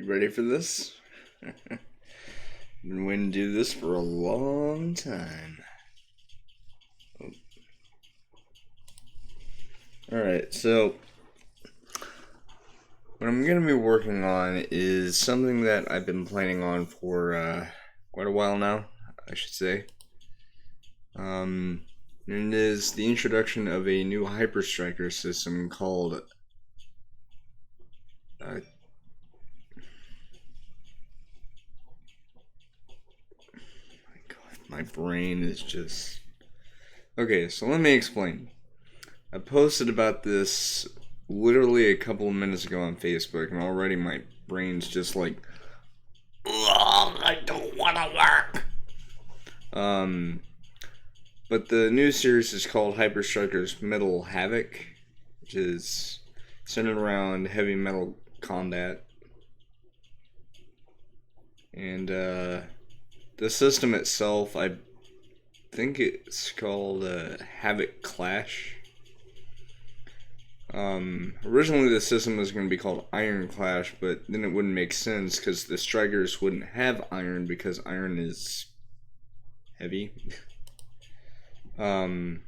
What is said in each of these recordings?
ready for this? Been waiting to do this for a long time. Oh. Alright, so what I'm going to be working on is something that I've been planning on for quite a while now, I should say. And it is the introduction of a new Strikerz system called my brain is just... Okay, so let me explain. I posted about this literally a couple of minutes ago on Facebook, and already my brain's just like, ugh, I don't want to work. But the new series is called Strikerz Metal Havok, which is centered around heavy metal combat. And the system itself, I think it's called Havok Clash. Originally the system was going to be called Iron Clash, but then it wouldn't make sense because the Strikerz wouldn't have iron because iron is heavy. But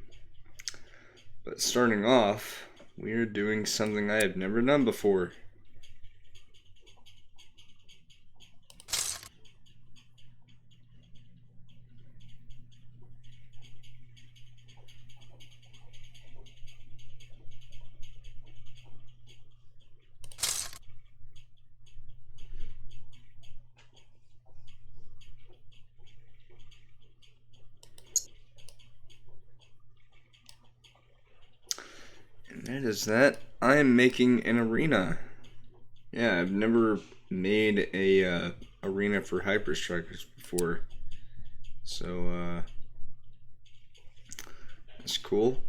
starting off, we're doing something I have never done before. And that is that. I am making an arena. Yeah, I've never made a arena for Strikerz before. So, that's cool.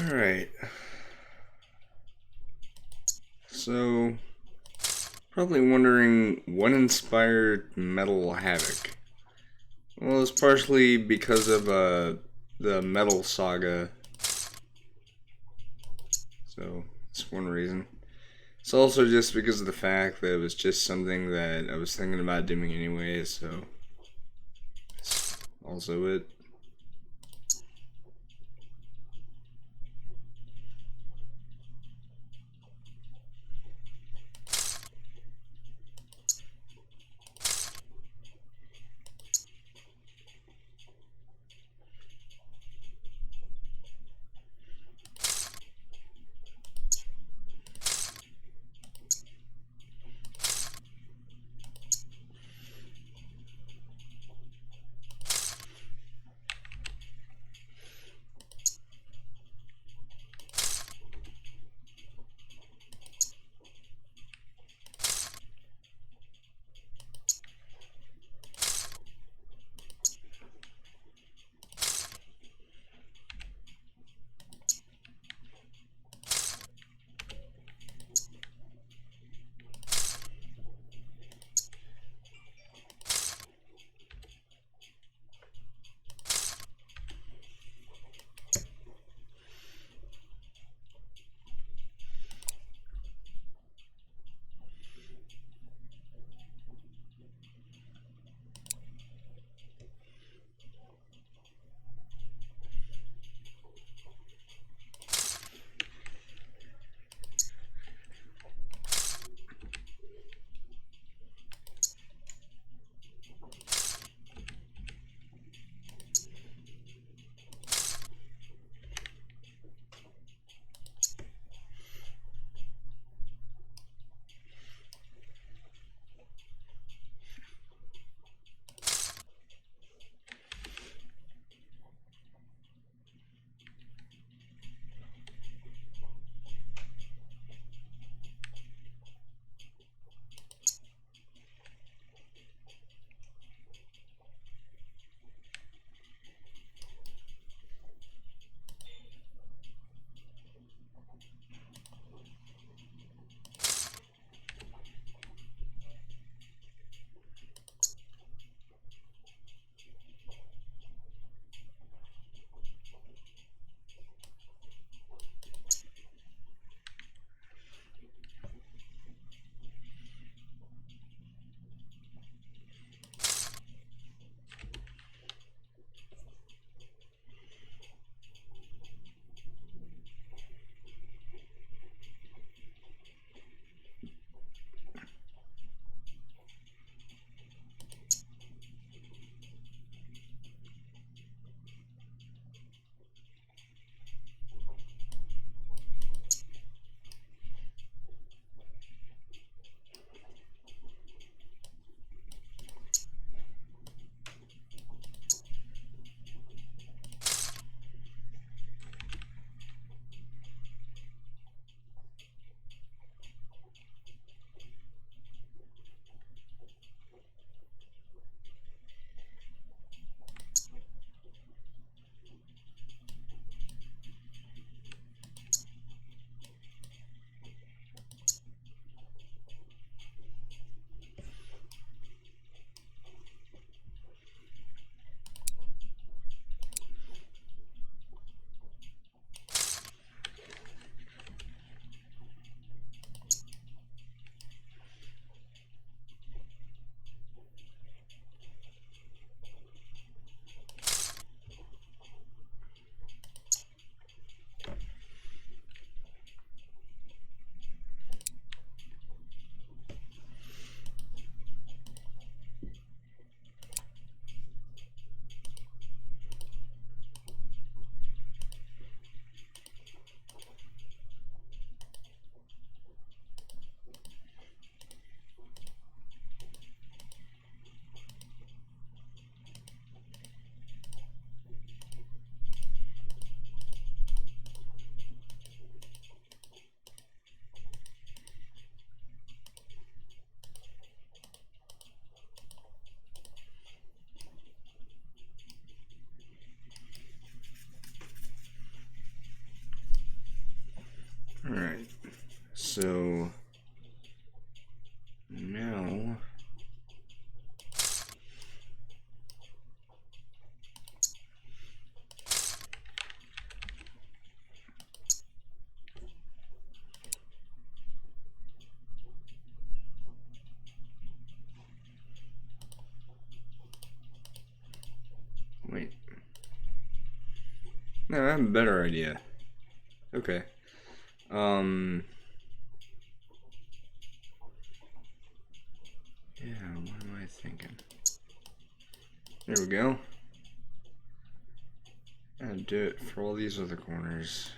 Alright. So, probably wondering what inspired Metal Havok. Well, it's partially because of the Metal Saga. So, that's one reason. It's also just because of the fact that it was just something that I was thinking about doing anyway, so that's also it. Alright, so now wait. No, I have a better idea. Okay. Yeah, what am I thinking? There we go. And do it for all these other corners.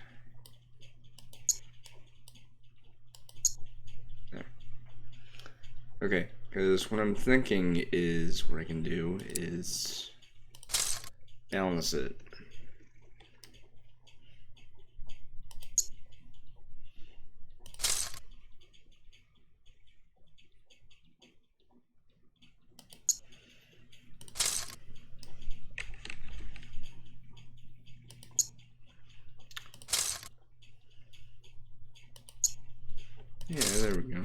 There. Okay, because what I'm thinking is what I can do is balance it. Yeah, there we go.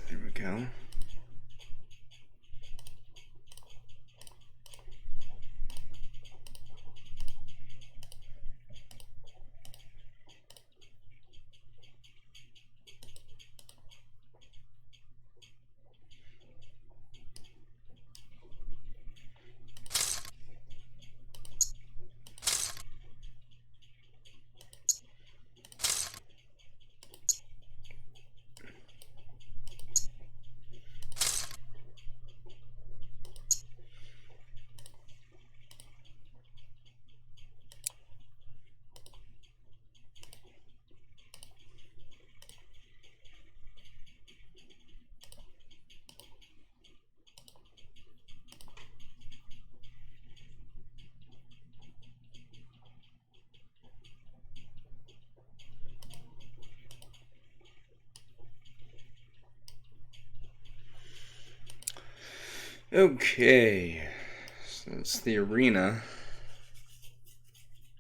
There we go. Okay, so that's the arena.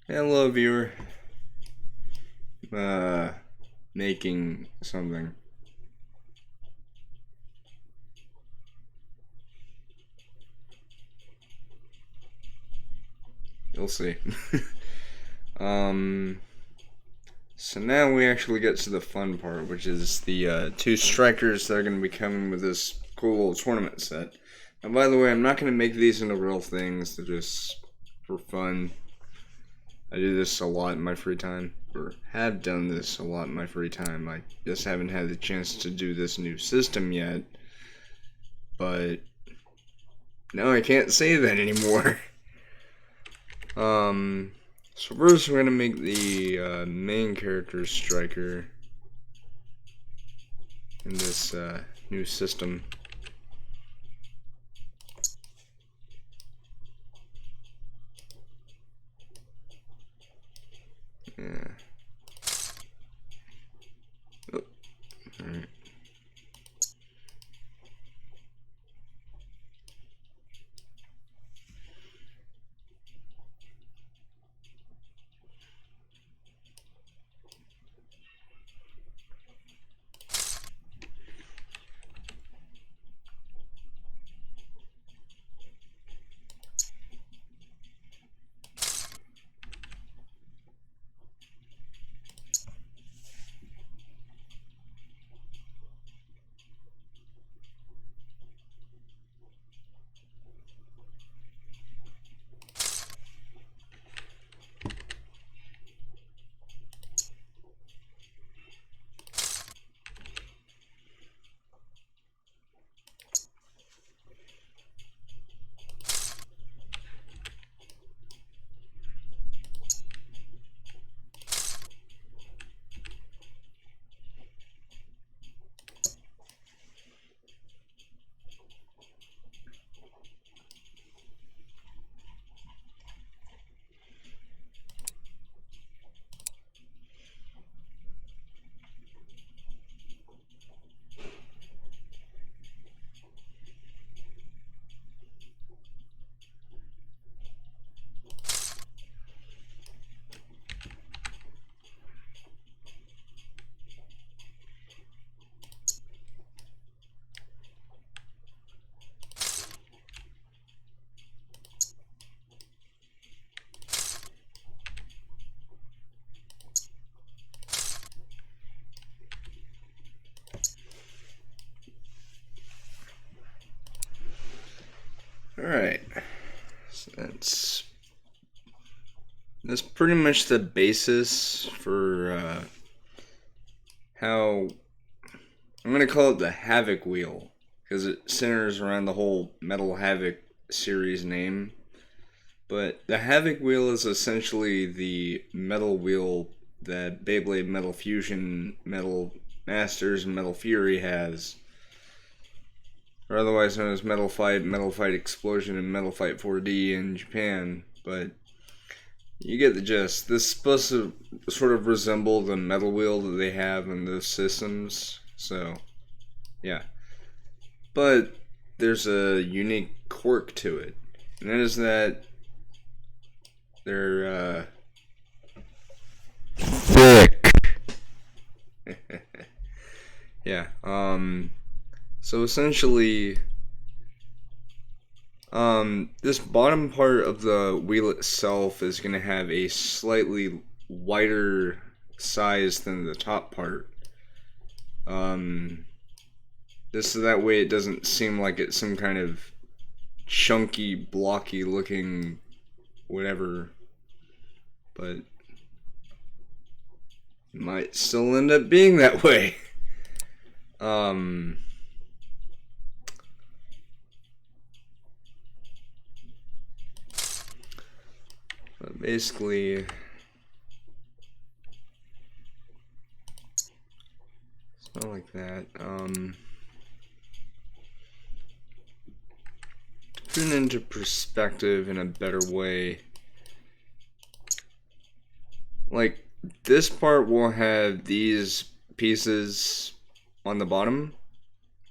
Hello, viewer. Making something. You'll see. So now we actually get to the fun part, which is the two Strikerz that are going to be coming with this cool little tournament set. And by the way, I'm not going to make these into real things. They're just for fun. I do this a lot in my free time, or have done this a lot in my free time. I just haven't had the chance to do this new system yet. But no, I can't say that anymore. So first we're gonna make the main character Striker in this new system. Yeah. Oh. Alright. Alright. So that's pretty much the basis for how I'm going to call it the Havok wheel, because it centers around the whole Metal Havok series name. But the Havok wheel is essentially the metal wheel that Beyblade Metal Fusion, Metal Masters, and Metal Fury has, or otherwise known as Metal Fight Explosion, and Metal Fight 4D in Japan. But you get the gist. This is supposed to sort of resemble the metal wheel that they have in those systems. So, yeah. But there's a unique quirk to it. And that is that they're, thick. Yeah, so essentially, this bottom part of the wheel itself is going to have a slightly wider size than the top part. This so that way it doesn't seem like it's some kind of chunky, blocky looking whatever, but it might still end up being that way. But basically, it's not like that. To put it into perspective in a better way, like this part will have these pieces on the bottom,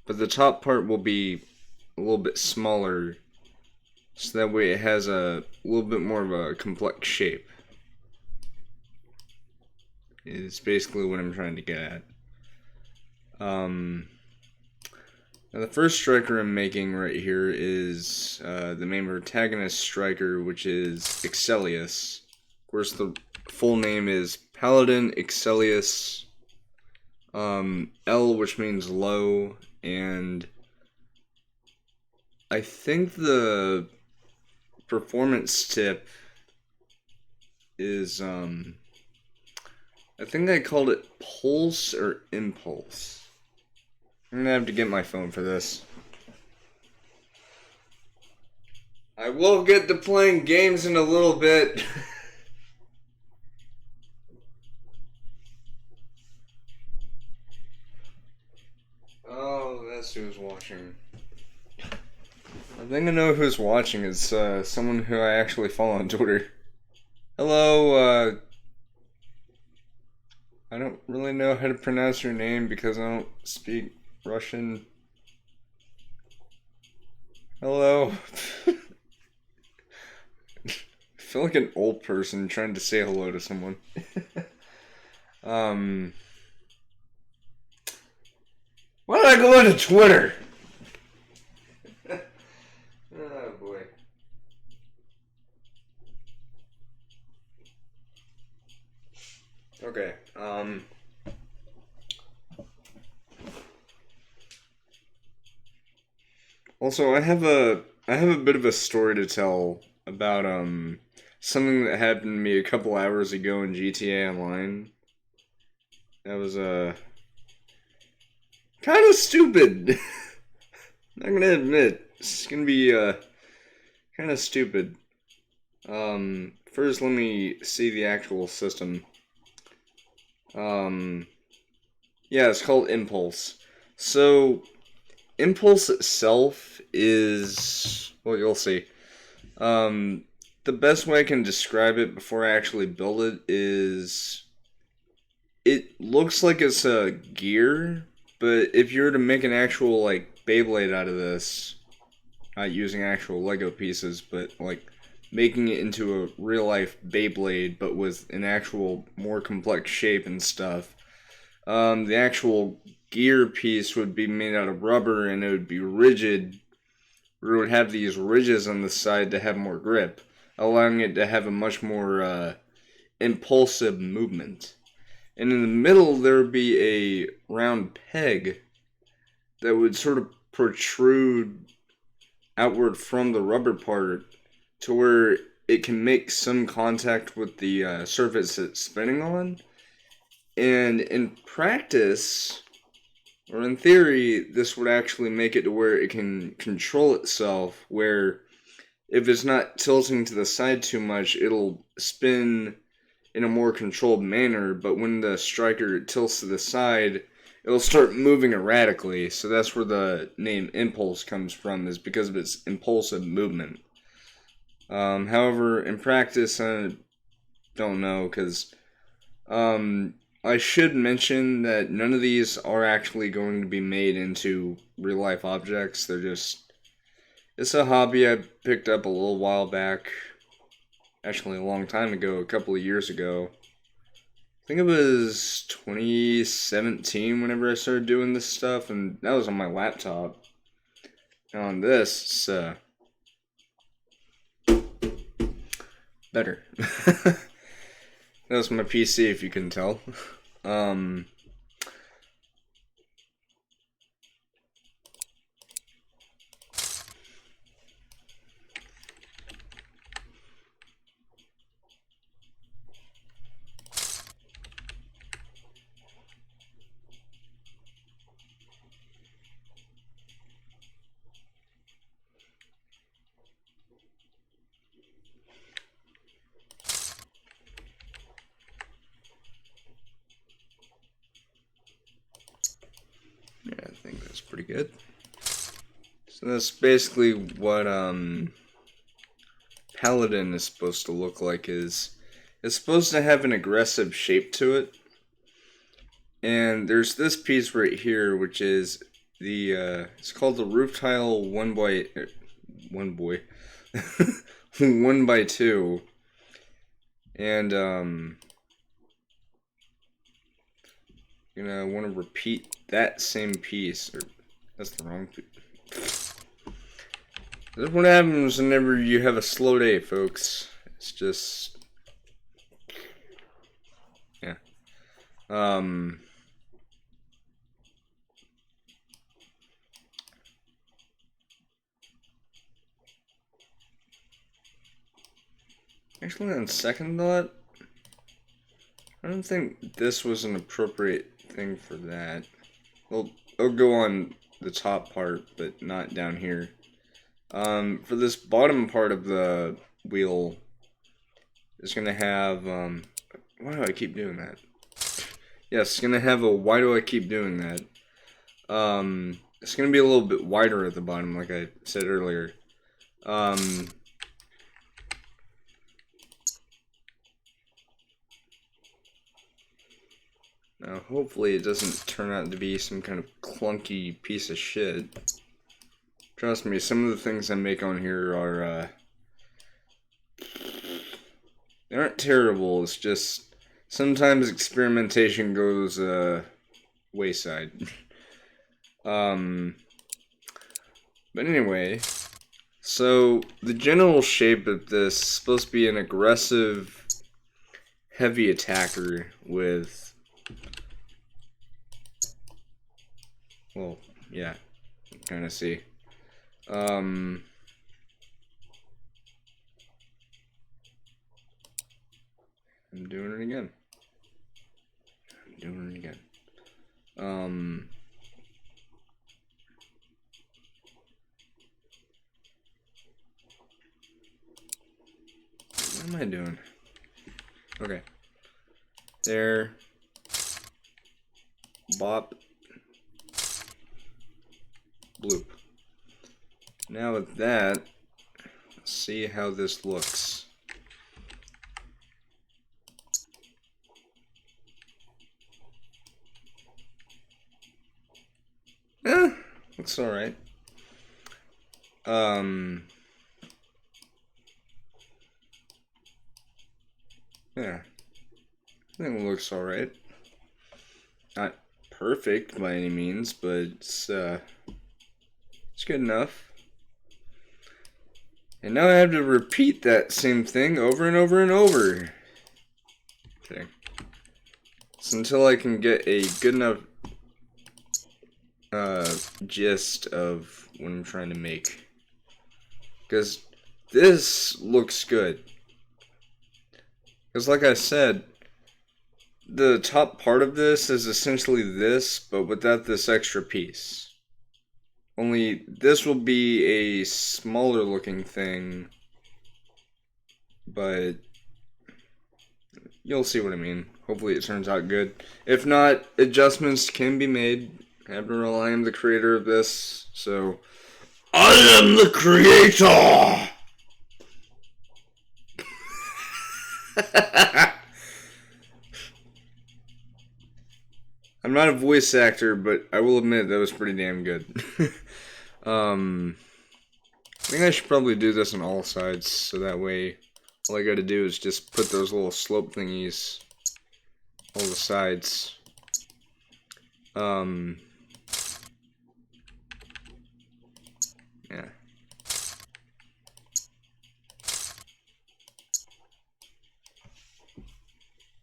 but the top part will be a little bit smaller, so that way it has a little bit more of a complex shape. Is basically what I'm trying to get at. Now the first striker I'm making right here is the main protagonist striker, which is Excellius. Of course, the full name is Paladin Excellius L, which means low, and I think the performance tip is, I think I called it Pulse or Impulse. I'm gonna have to get my phone for this. I will get to playing games in a little bit. Oh, that's who's watching. I think I know who's watching. It's someone who I actually follow on Twitter. Hello, I don't really know how to pronounce your name because I don't speak Russian. Hello. I feel like an old person trying to say hello to someone. Why did I go into Twitter? Oh boy. Okay, also I have a bit of a story to tell about something that happened to me a couple hours ago in GTA Online. That was kind of stupid. I'm not gonna admit, it's gonna be kind of stupid. First let me see the actual system. Yeah, it's called Impulse. So, Impulse itself is, well, you'll see. The best way I can describe it before I actually build it is, it looks like it's a gear, but if you were to make an actual, like, Beyblade out of this, not using actual Lego pieces, but, like, making it into a real-life Beyblade, but with an actual more complex shape and stuff, the actual gear piece would be made out of rubber, and it would be rigid, or it would have these ridges on the side to have more grip, allowing it to have a much more impulsive movement. And in the middle, there would be a round peg that would sort of protrude outward from the rubber part to where it can make some contact with the surface it's spinning on. And in practice, or in theory, this would actually make it to where it can control itself, where if it's not tilting to the side too much, it'll spin in a more controlled manner, but when the striker tilts to the side, it'll start moving erratically. So that's where the name Impulse comes from, is because of its impulsive movement. However, in practice, I don't know, because I should mention that none of these are actually going to be made into real-life objects. They're just... It's a hobby I picked up a little while back. Actually, a long time ago, a couple of years ago. I think it was 2017 whenever I started doing this stuff, and that was on my laptop. And on this, it's better. That was my PC, if you can tell. Yeah, I think that's pretty good. So that's basically what Paladin is supposed to look like. It's supposed to have an aggressive shape to it. And there's this piece right here, which is the it's called the roof tile 1x2. And you're gonna want to repeat that same piece, or that's the wrong piece. That's what happens whenever you have a slow day, folks. It's just, yeah. Actually, on second thought, I don't think this was an appropriate thing for that. Well, it'll go on the top part, but not down here. For this bottom part of the wheel, it's gonna have, why do I keep doing that? Yes, it's gonna have a why do I keep doing that? It's gonna be a little bit wider at the bottom, like I said earlier. Now, hopefully it doesn't turn out to be some kind of clunky piece of shit. Trust me, some of the things I make on here are, they aren't terrible, it's just, sometimes experimentation goes, wayside. But anyway, so the general shape of this is supposed to be an aggressive, heavy attacker with, well, yeah, kind of see. I'm doing it again. What am I doing? Okay. There. Bop. Bloop. Now with that, let's see how this looks. Looks alright. Yeah. I think it looks alright. Not perfect by any means, but it's good enough. And now I have to repeat that same thing over and over and over. Okay. So until I can get a good enough gist of what I'm trying to make. Because this looks good. Because like I said, the top part of this is essentially this, but without this extra piece. Only this will be a smaller looking thing, but you'll see what I mean. Hopefully it turns out good. If not, adjustments can be made. After all, I am the creator of this, so... I am the creator! I'm not a voice actor, but I will admit that was pretty damn good. I think I should probably do this on all sides, so that way all I gotta do is just put those little slope thingies all the sides. Yeah.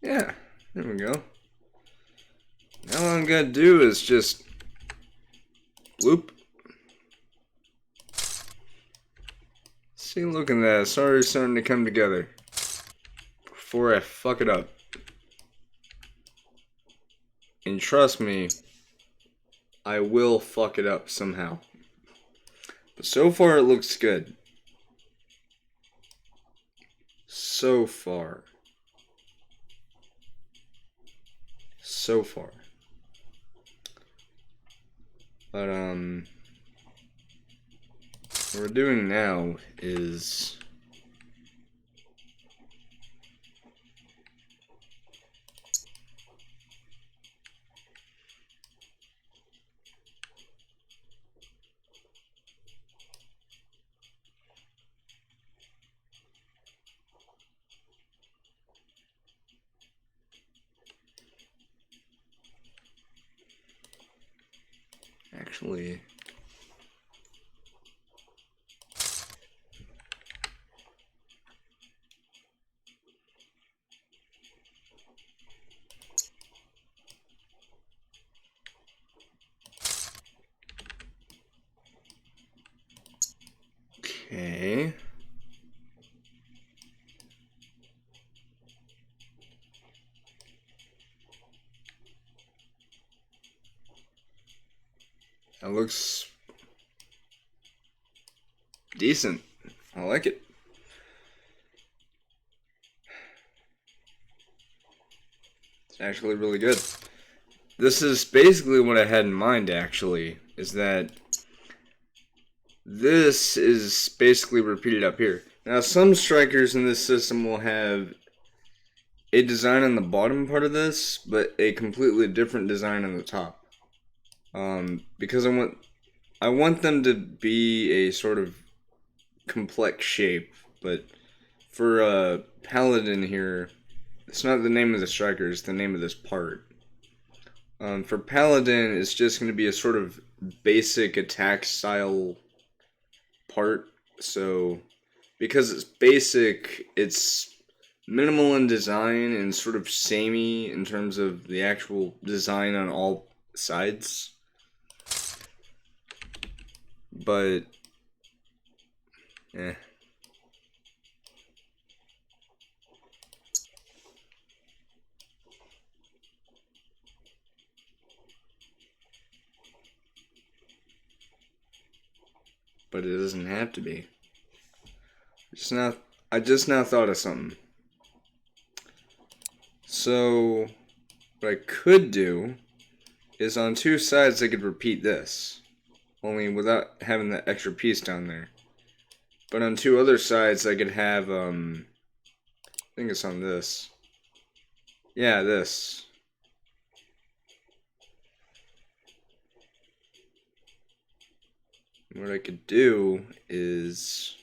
Yeah, there we go. Now all I'm gonna do is just loop. See, look at that. It's already starting to come together. Before I fuck it up. And trust me, I will fuck it up somehow. But so far it looks good. So far. So far. But what we're doing now is actually okay. That looks decent. I like it. It's actually really good. This is basically what I had in mind, actually, is that this is basically repeated up here. Now, some Strikers in this system will have a design on the bottom part of this, but a completely different design on the top. Because I want them to be a sort of complex shape, but for Paladin here, it's not the name of the Striker, it's the name of this part. For Paladin, it's just going to be a sort of basic attack style part. So, because it's basic, it's minimal in design and sort of samey in terms of the actual design on all sides. But, eh. But it doesn't have to be. I just now thought of something. So, what I could do is on two sides I could repeat this. Only without having that extra piece down there. But on two other sides I could have, I think it's on this. Yeah, this. What I could do is...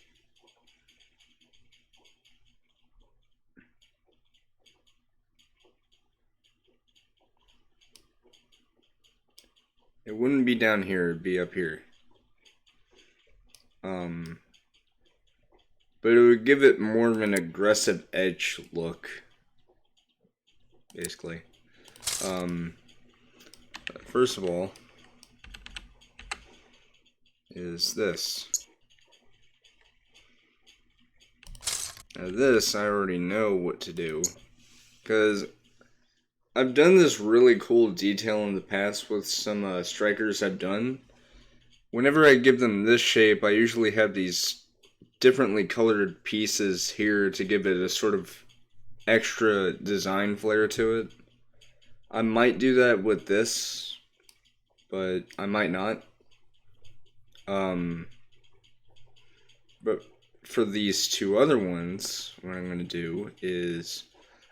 it wouldn't be down here, it'd be up here. But it would give it more of an aggressive edge look. Basically. First of all, is this. Now this, I already know what to do. Because I've done this really cool detail in the past with some Strikerz I've done. Whenever I give them this shape, I usually have these differently colored pieces here to give it a sort of extra design flair to it. I might do that with this, but I might not. But for these two other ones, what I'm going to do is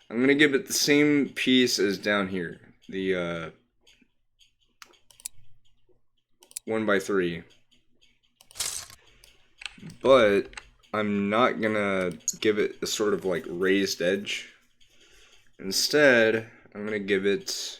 I'm going to give it the same piece as down here. The 1x3. But I'm not going to give it a sort of like raised edge. Instead, I'm going to give it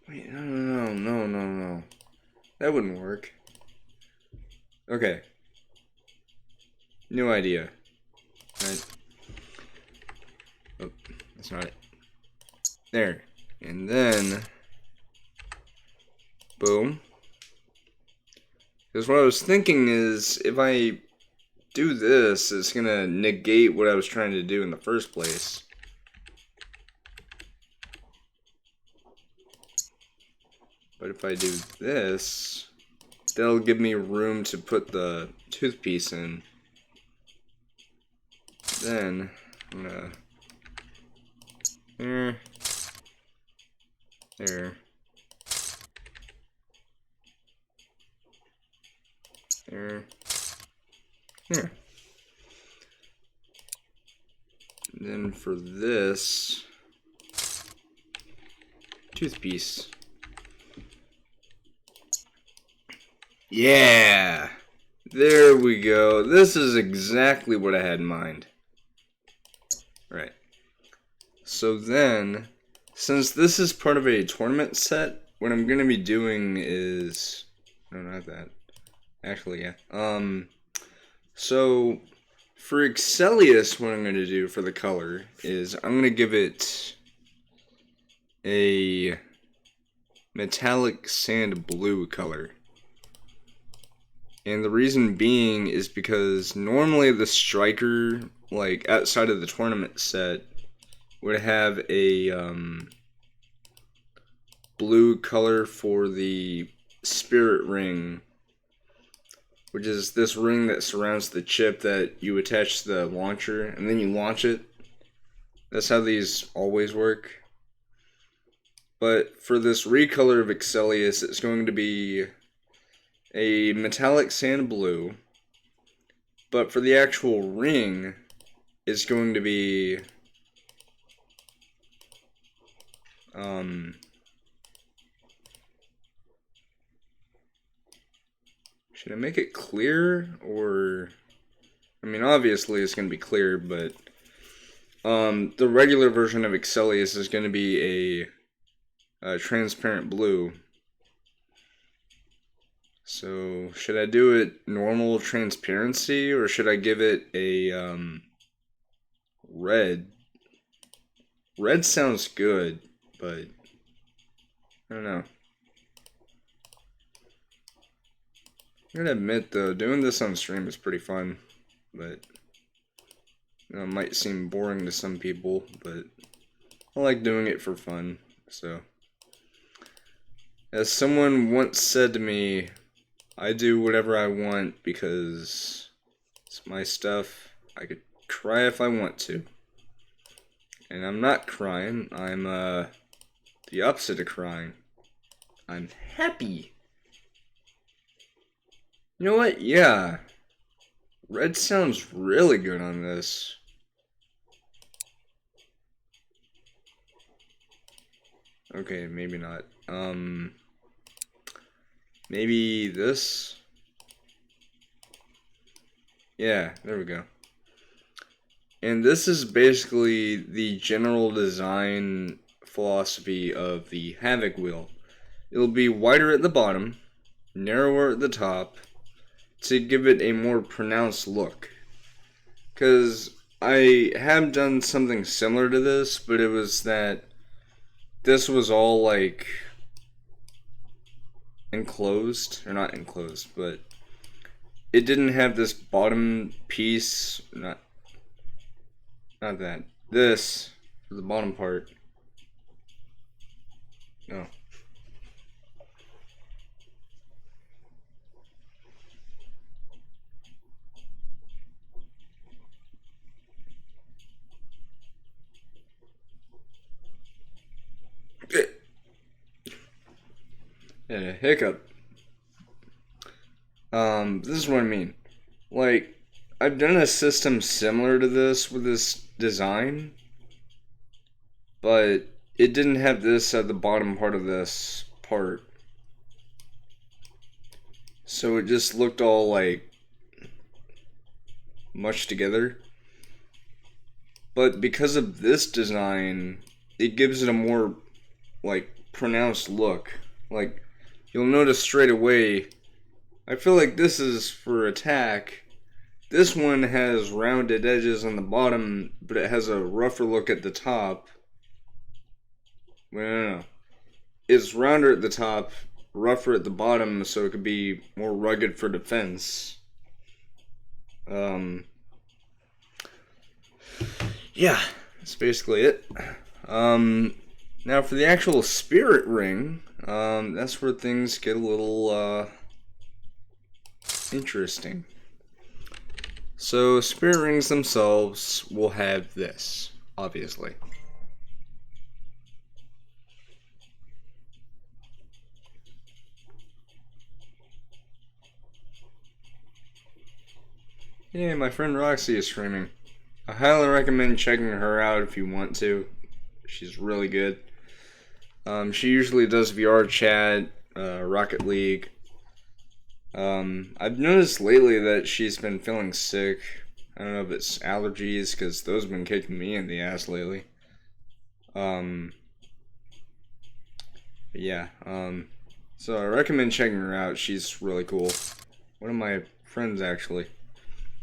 wait, no. That wouldn't work. Okay. New idea. Right. Oh, that's not it. There. And then boom. Because what I was thinking is, if I do this, it's going to negate what I was trying to do in the first place. But if I do this, that'll give me room to put the toothpiece in. Then, I'm going to... There. There. Here. And then for this toothpiece. Yeah! There we go. This is exactly what I had in mind. Right. So then, since this is part of a tournament set, what I'm going to be doing is... No, not that. Actually, yeah. So, for Excellius, what I'm going to do for the color is I'm going to give it a metallic sand blue color. And the reason being is because normally the striker, like outside of the tournament set, would have a blue color for the spirit ring, which is this ring that surrounds the chip that you attach to the launcher and then you launch it. That's how these always work. But for this recolor of Excellius, it's going to be a metallic sand blue. But for the actual ring, it's going to be should I make it clear, or I mean, obviously it's going to be clear, but the regular version of Excellius is going to be a transparent blue. So should I do it normal transparency, or should I give it a red? Red sounds good, but I don't know. I'm gonna admit though, doing this on stream is pretty fun, but you know, it might seem boring to some people, but I like doing it for fun. So, as someone once said to me, I do whatever I want because it's my stuff. I could cry if I want to. And I'm not crying, I'm the opposite of crying. I'm happy. You know what? Yeah. Red sounds really good on this. Okay, maybe not. Maybe this? Yeah, there we go. And this is basically the general design philosophy of the Havok wheel. It'll be wider at the bottom, narrower at the top, to give it a more pronounced look. Because I have done something similar to this, but it was that this was all like enclosed, or not enclosed, but it didn't have this bottom piece, not that. This, the bottom part. No. Yeah, hiccup. This is what I mean. Like, I've done a system similar to this with this design, but it didn't have this at the bottom part of this part. So it just looked all like mushed together. But because of this design, it gives it a more like pronounced look. Like, you'll notice straight away, I feel like this is for attack. This one has rounded edges on the bottom, but it has a rougher look at the top. No. It's rounder at the top, rougher at the bottom, so it could be more rugged for defense. Yeah, that's basically it. Now for the actual spirit ring, that's where things get a little, interesting. So, spirit rings themselves will have this, obviously. Yeah, my friend Roxy is streaming. I highly recommend checking her out if you want to. She's really good. She usually does VR chat, Rocket League. I've noticed lately that she's been feeling sick. I don't know if it's allergies, because those have been kicking me in the ass lately. Yeah, so I recommend checking her out. She's really cool. One of my friends, actually.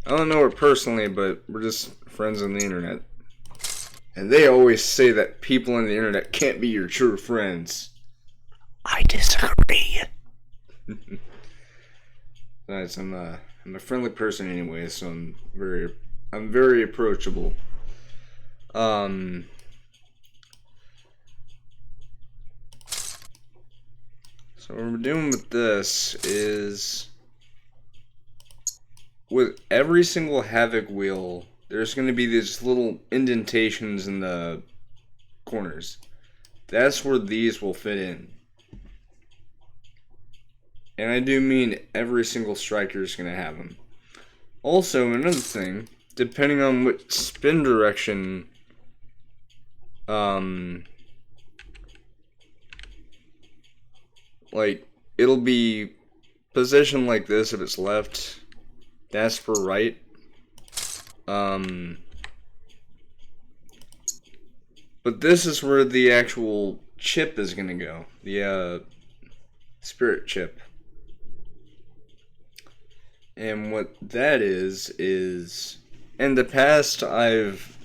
I don't know her personally, but we're just friends on the internet. And they always say that people on the internet can't be your true friends. I disagree. Guys, I'm a friendly person anyway, so I'm very approachable. So what we're doing with this is, with every single Havok wheel, there's going to be these little indentations in the corners. That's where these will fit in. And I do mean every single striker is going to have them. Also, another thing, depending on what spin direction like, it'll be positioned like this if it's left. That's for right. But this is where the actual chip is gonna go. The spirit chip. And what that is in the past I've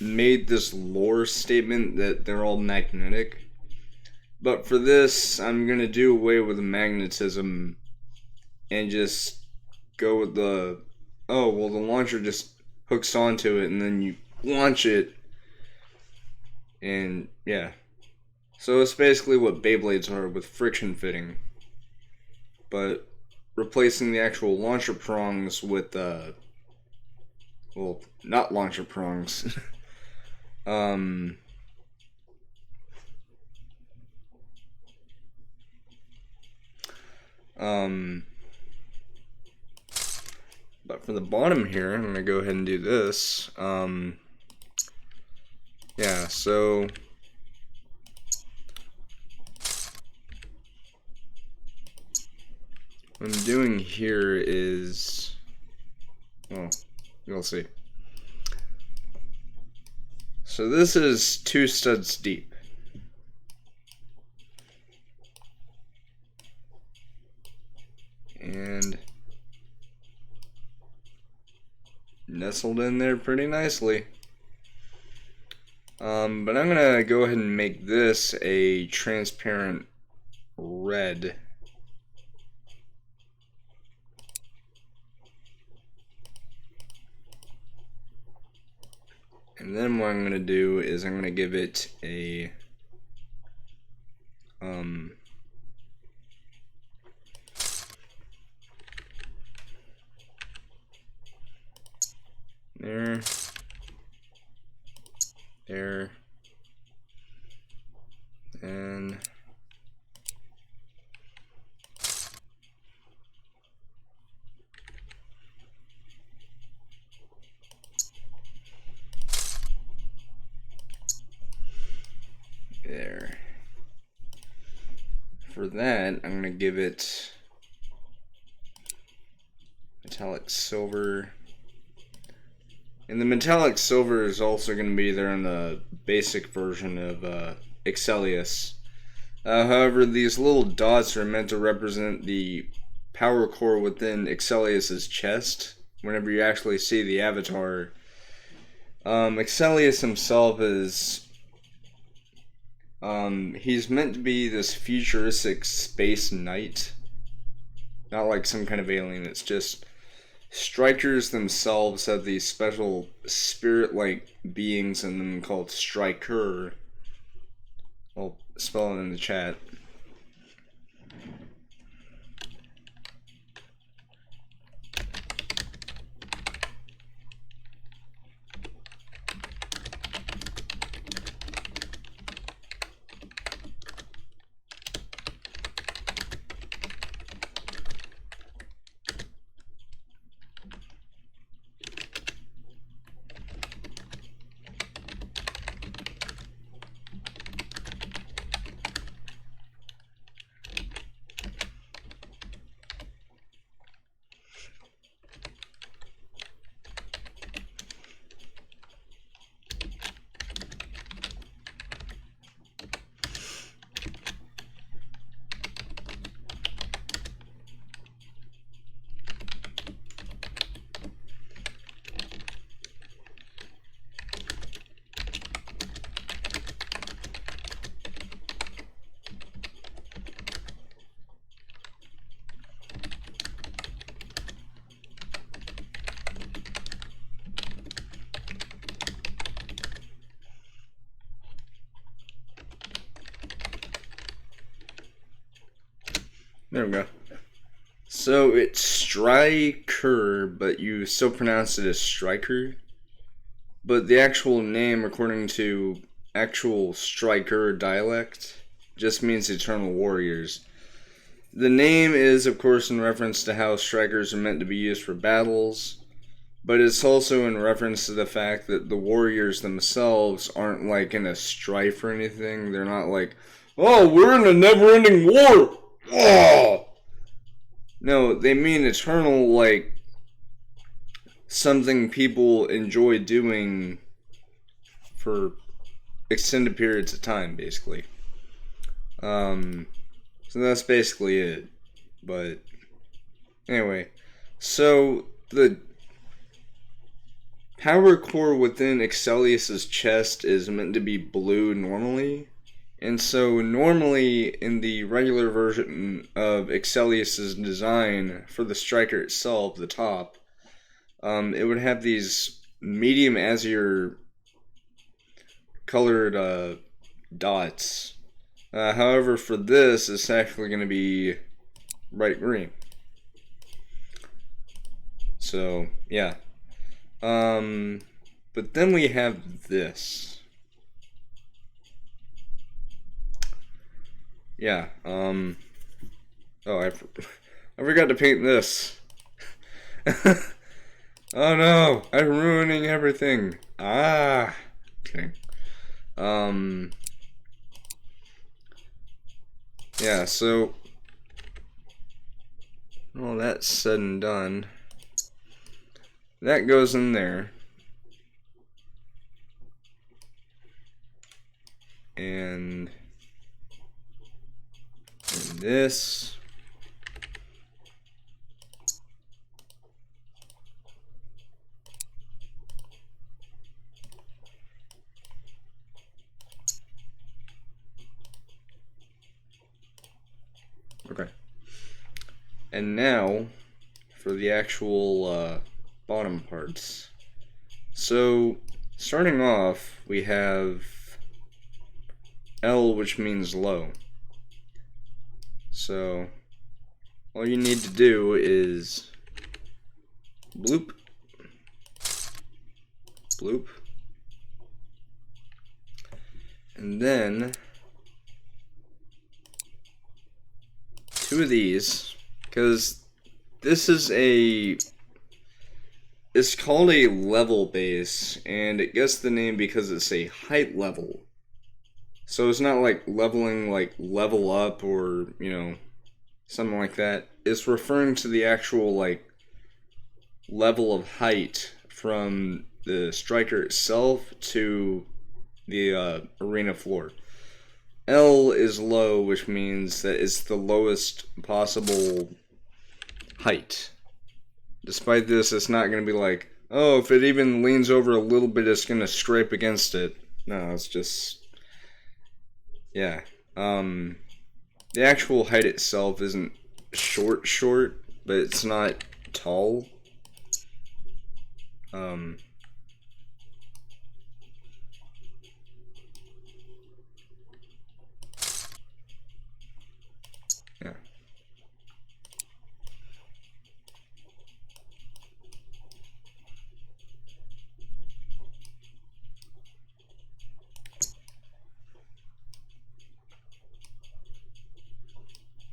made this lore statement that they're all magnetic. But for this, I'm gonna do away with the magnetism and just go with the, oh, well, the launcher just hooks onto it and then you launch it. And yeah. So it's basically what Beyblades are with friction fitting. But replacing the actual launcher prongs with, well, not launcher prongs. But for the bottom here, I'm gonna go ahead and do this. Yeah, so what I'm doing here is, well, you'll see. So this is 2 studs deep. And nestled in there pretty nicely. But I'm gonna go ahead and make this a transparent red. And then what I'm gonna do is I'm gonna give it a there, and there. For that, I'm going to give it metallic silver. And the metallic silver is also going to be there in the basic version of Strikerz. However, these little dots are meant to represent the power core within Strikerz' chest. Whenever you actually see the avatar, Strikerz himself is he's meant to be this futuristic space knight, not like some kind of alien. It's just Strikerz themselves have these special spirit-like beings in them called Strikerz. I'll spell it in the chat. There we go. So it's Strikerz, but you still pronounce it as Striker. But the actual name, according to actual Strikerz dialect, just means Eternal Warriors. The name is, of course, in reference to how Strikers are meant to be used for battles, but it's also in reference to the fact that the warriors themselves aren't like in a strife or anything. They're not like, oh, we're in a never-ending war! Oh! No, they mean eternal, like something people enjoy doing for extended periods of time, basically. So that's basically it. But anyway, so the power core within Strikerz' chest is meant to be blue normally. And so normally in the regular version of Strikerz' design for the striker itself, the top, it would have these medium azure colored dots. However, for this, it's actually going to be bright green. So, yeah. But then we have this. Yeah, oh, I forgot to paint this. Oh no, I'm ruining everything. Ah, okay. Yeah, so, all that's said and done, that goes in there. And this. Okay. And now, for the actual bottom parts. So, starting off, we have L, which means low. So, all you need to do is bloop, bloop, and then 2 of these, because this is it's called a level base, and it gets the name because it's a height level. So it's not like leveling like level up or, something like that. It's referring to the actual like level of height from the striker itself to the arena floor. L is low, which means that it's the lowest possible height. Despite this, it's not going to be like, oh, if it even leans over a little bit, it's going to scrape against it. No, it's just, yeah. The actual height itself isn't short, but it's not tall. Yeah.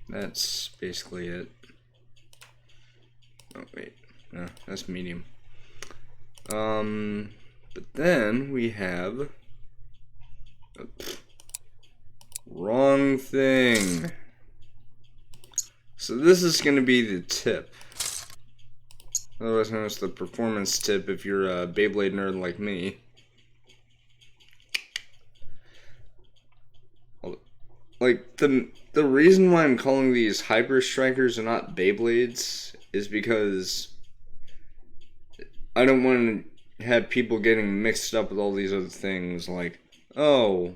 That's basically it. Oh, wait. No, that's medium. But then we have... wrong thing. So this is going to be the tip. Otherwise known as the performance tip if you're a Beyblade nerd like me. Like, the reason why I'm calling these Hyper Strikers and not Beyblades is because I don't want to have people getting mixed up with all these other things, like, oh,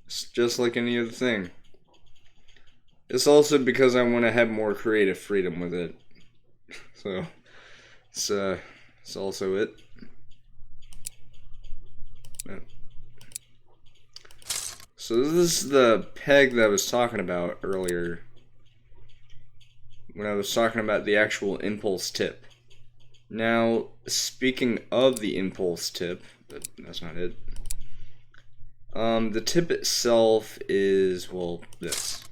it's just like any other thing. It's also because I want to have more creative freedom with it. So, it's also it. Yeah. So this is the peg that I was talking about earlier when I was talking about the actual impulse tip. Now, speaking of the impulse tip, but that's not it. The tip itself is, well, this.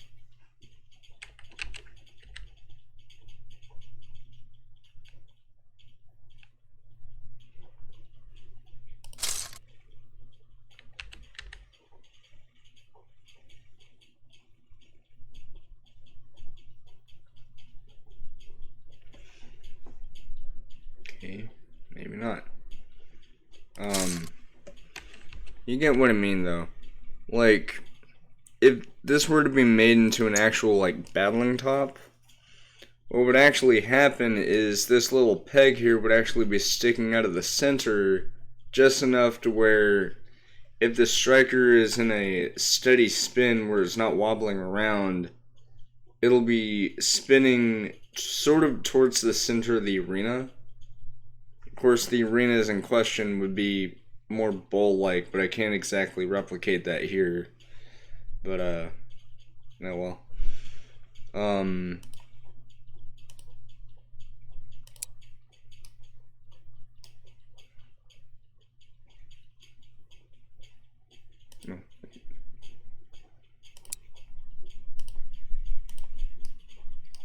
Okay, maybe not. You get what I mean, though. Like, if this were to be made into an actual, like, battling top, what would actually happen is this little peg here would actually be sticking out of the center just enough to where if the striker is in a steady spin where it's not wobbling around, it'll be spinning sort of towards the center of the arena. Of course, the arenas in question would be more bowl-like, but I can't exactly replicate that here. But, oh well. No.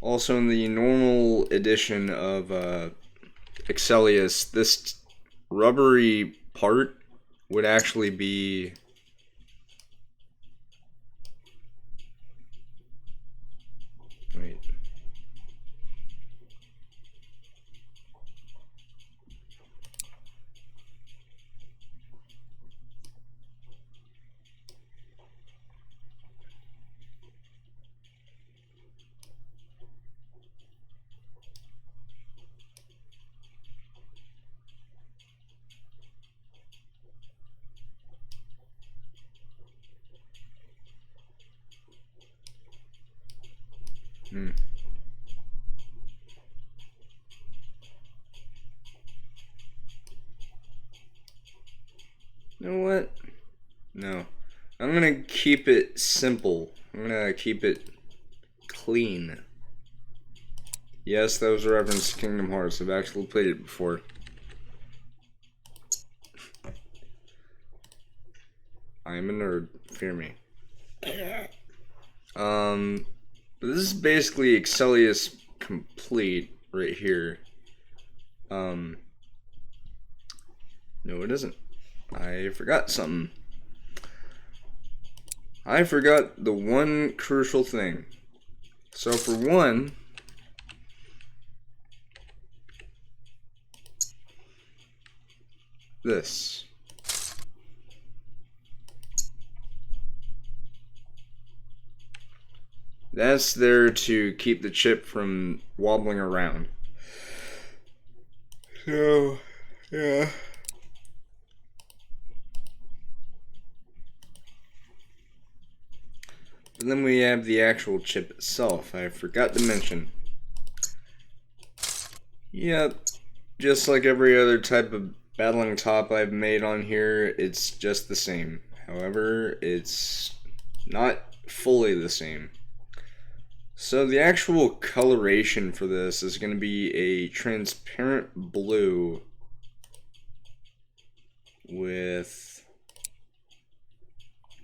Also, in the normal edition of Excellius, this rubbery part would actually be... Wait. You know what? No. I'm gonna keep it simple. I'm gonna keep it clean. Yes, that was a reference to Kingdom Hearts. I've actually played it before. I am a nerd. Fear me. This is basically Excellius complete right here. No, it isn't. I forgot something. I forgot the one crucial thing. So for one, this. That's there to keep the chip from wobbling around. So, yeah. And then we have the actual chip itself. I forgot to mention. Yep, just like every other type of battling top I've made on here, it's just the same. However, it's not fully the same. So the actual coloration for this is going to be a transparent blue with,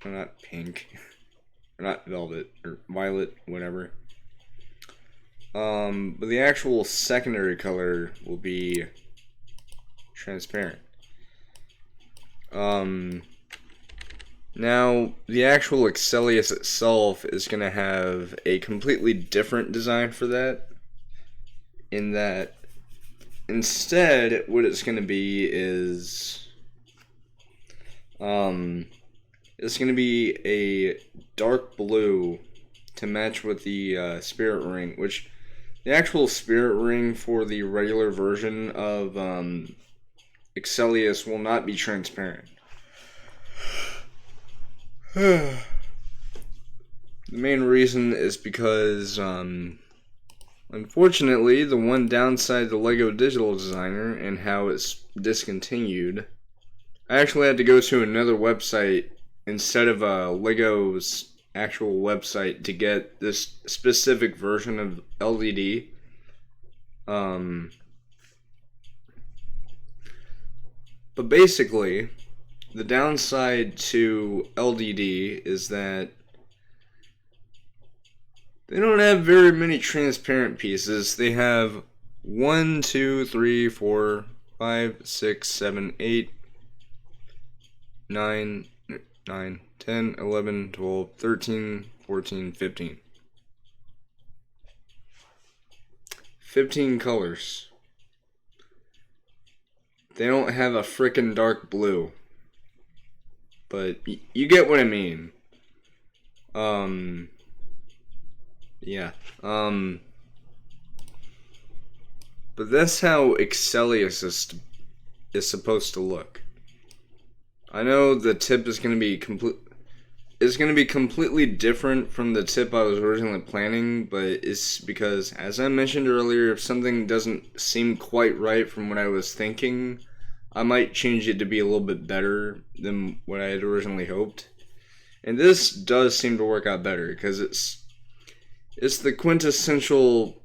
well, not pink, or not velvet, or violet, whatever. But the actual secondary color will be transparent. Now, the actual Excellius itself is going to have a completely different design for that. In that, instead, what it's going to be is, it's going to be a dark blue to match with the spirit ring, which the actual spirit ring for the regular version of Excellius will not be transparent. The main reason is because, unfortunately, the one downside of the LEGO Digital Designer and how it's discontinued, I actually had to go to another website instead of LEGO's actual website to get this specific version of LDD. But basically, the downside to LDD is that they don't have very many transparent pieces. They have 1, 2, 3, 4, 5, 6, 7, 8, 9, 10, 11, 12, 13, 14, 15. 15 colors. They don't have a frickin' dark blue. But you get what I mean. Yeah. But that's how Excellius is supposed to look. I know the tip is going to be completely different from the tip I was originally planning, but it's because, as I mentioned earlier, if something doesn't seem quite right from what I was thinking, I might change it to be a little bit better than what I had originally hoped. And this does seem to work out better, because it's the quintessential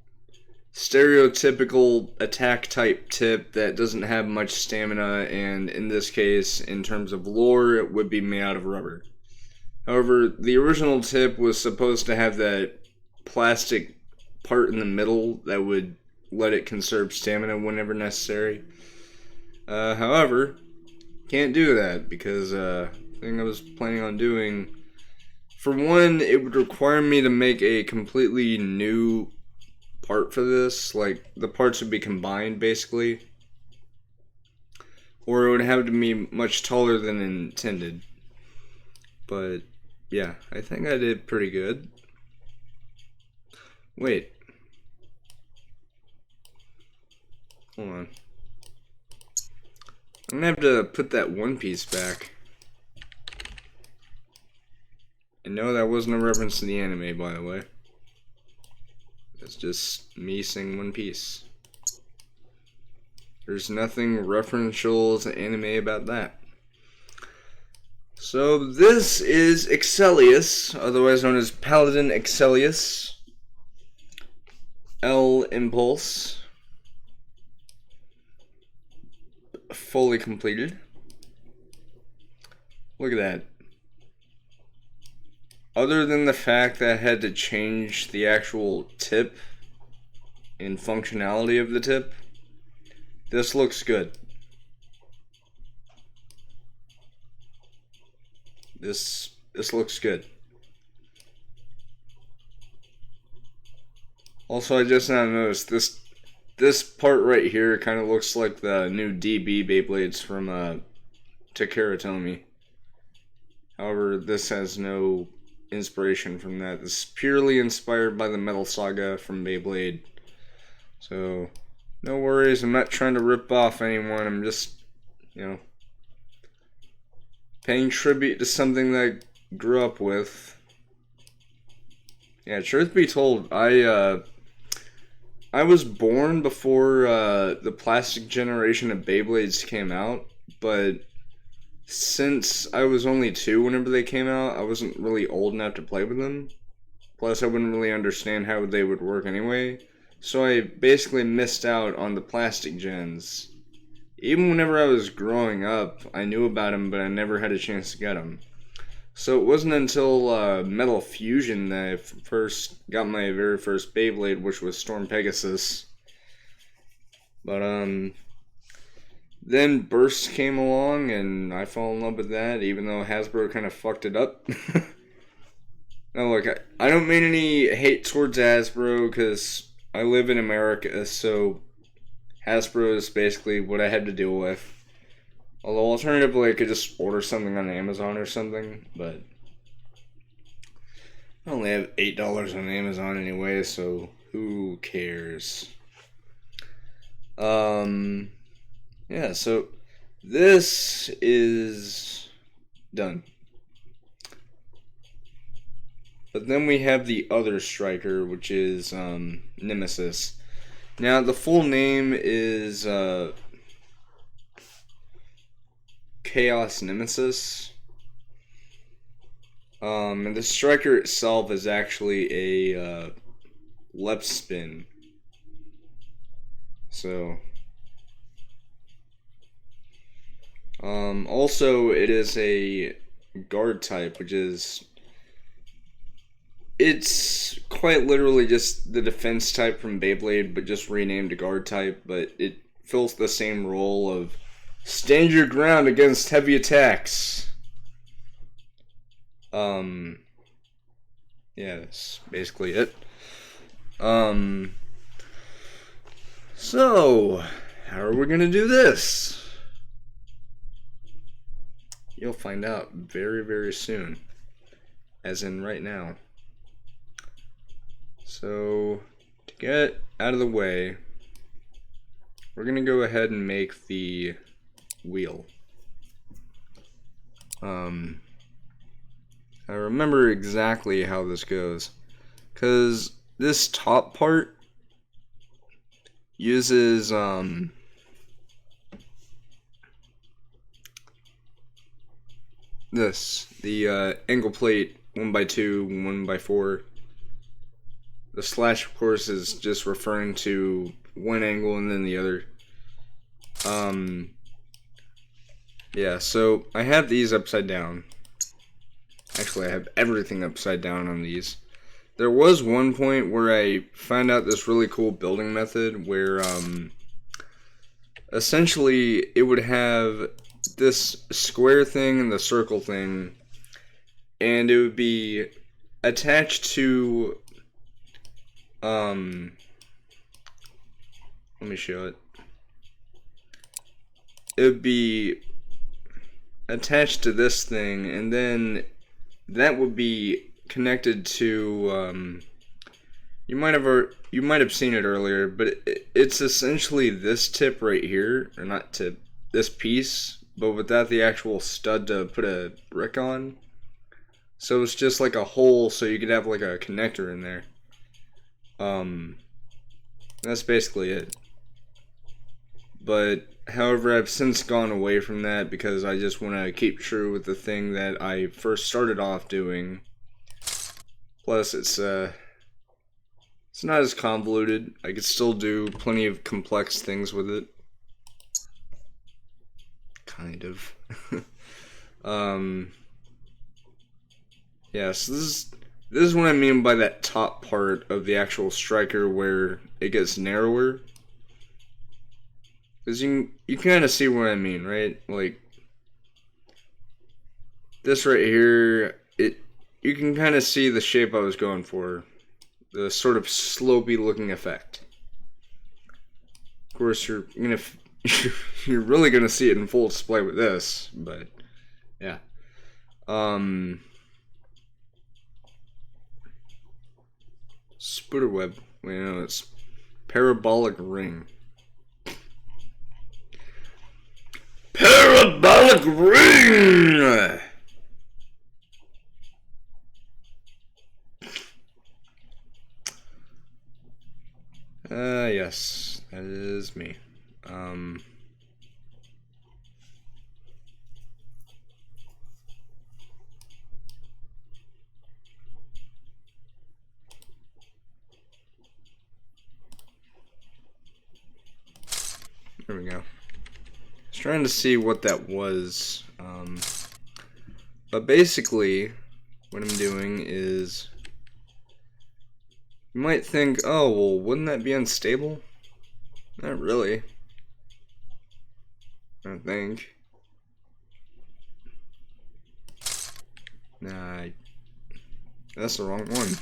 stereotypical attack type tip that doesn't have much stamina, and in this case, in terms of lore, it would be made out of rubber. However, the original tip was supposed to have that plastic part in the middle that would let it conserve stamina whenever necessary. However, can't do that because the thing I was planning on doing, for one, it would require me to make a completely new part for this. Like, the parts would be combined, basically. Or it would have to be much taller than intended. But, yeah, I think I did pretty good. Wait. Hold on. I'm gonna have to put that one piece back. And no, that wasn't a reference to the anime, by the way. It's just me saying One Piece. There's nothing referential to anime about that. So this is Exelius, otherwise known as Paladin Exelius. L Impulse. Fully completed. Look at that. Other than the fact that I had to change the actual tip and functionality of the tip, this looks good. This looks good. Also, I just now noticed this part right here kind of looks like the new DB Beyblades from Takara Tomy. However, this has no inspiration from that. This is purely inspired by the Metal Saga from Beyblade. So, no worries. I'm not trying to rip off anyone. I'm just, paying tribute to something that I grew up with. Yeah, truth be told, I was born before the plastic generation of Beyblades came out, but since I was only 2 whenever they came out, I wasn't really old enough to play with them. Plus, I wouldn't really understand how they would work anyway, so I basically missed out on the plastic gens. Even whenever I was growing up, I knew about them, but I never had a chance to get them. So it wasn't until Metal Fusion that I first got my very first Beyblade, which was Storm Pegasus. But then Burst came along, and I fell in love with that, even though Hasbro kind of fucked it up. Now look, I don't mean any hate towards Hasbro, because I live in America, so Hasbro is basically what I had to deal with. Although alternatively, I could just order something on Amazon or something, but I only have $8 on Amazon anyway, so who cares? Yeah, so this is done. But then we have the other Striker, which is Nemesis. Now, the full name is Chaos Nemesis. And the Striker itself is actually a left spin. So, also it is a guard type, which is, it's quite literally just the defense type from Beyblade, but just renamed to guard type, but it fills the same role of stand your ground against heavy attacks. Yeah, that's basically it. So, how are we gonna do this? You'll find out very, very soon. As in right now. So, to get out of the way, we're gonna go ahead and make the wheel. I remember exactly how this goes, because this top part uses the angle plate 1x2, 1x4. The slash, of course, is just referring to one angle and then the other. Yeah, so I have these upside down. Actually, I have everything upside down on these. There was one point where I found out this really cool building method where, essentially, it would have this square thing and the circle thing, and it would be attached to, let me show it. It would be attached to this thing, and then that would be connected to, you might have seen it earlier, but it's essentially this tip right here, or not tip, this piece, but without the actual stud to put a brick on. So it's just like a hole, so you could have like a connector in there. That's basically it. But however, I've since gone away from that because I just want to keep true with the thing that I first started off doing. Plus, it's not as convoluted. I could still do plenty of complex things with it. Kind of. Yeah, so this is what I mean by that top part of the actual striker where it gets narrower. Because you kind of see what I mean, right? Like, this right here, you can kind of see the shape I was going for. The sort of slopey looking effect. Of course, you're really gonna see it in full display with this, but yeah. Spiderweb. Wait, no, it's parabolic ring. Parabolic ring! Yes, that is me. There we go. I was trying to see what that was. But basically, what I'm doing is... You might think, oh, well, wouldn't that be unstable? Not really. I don't think. Nah, that's the wrong one.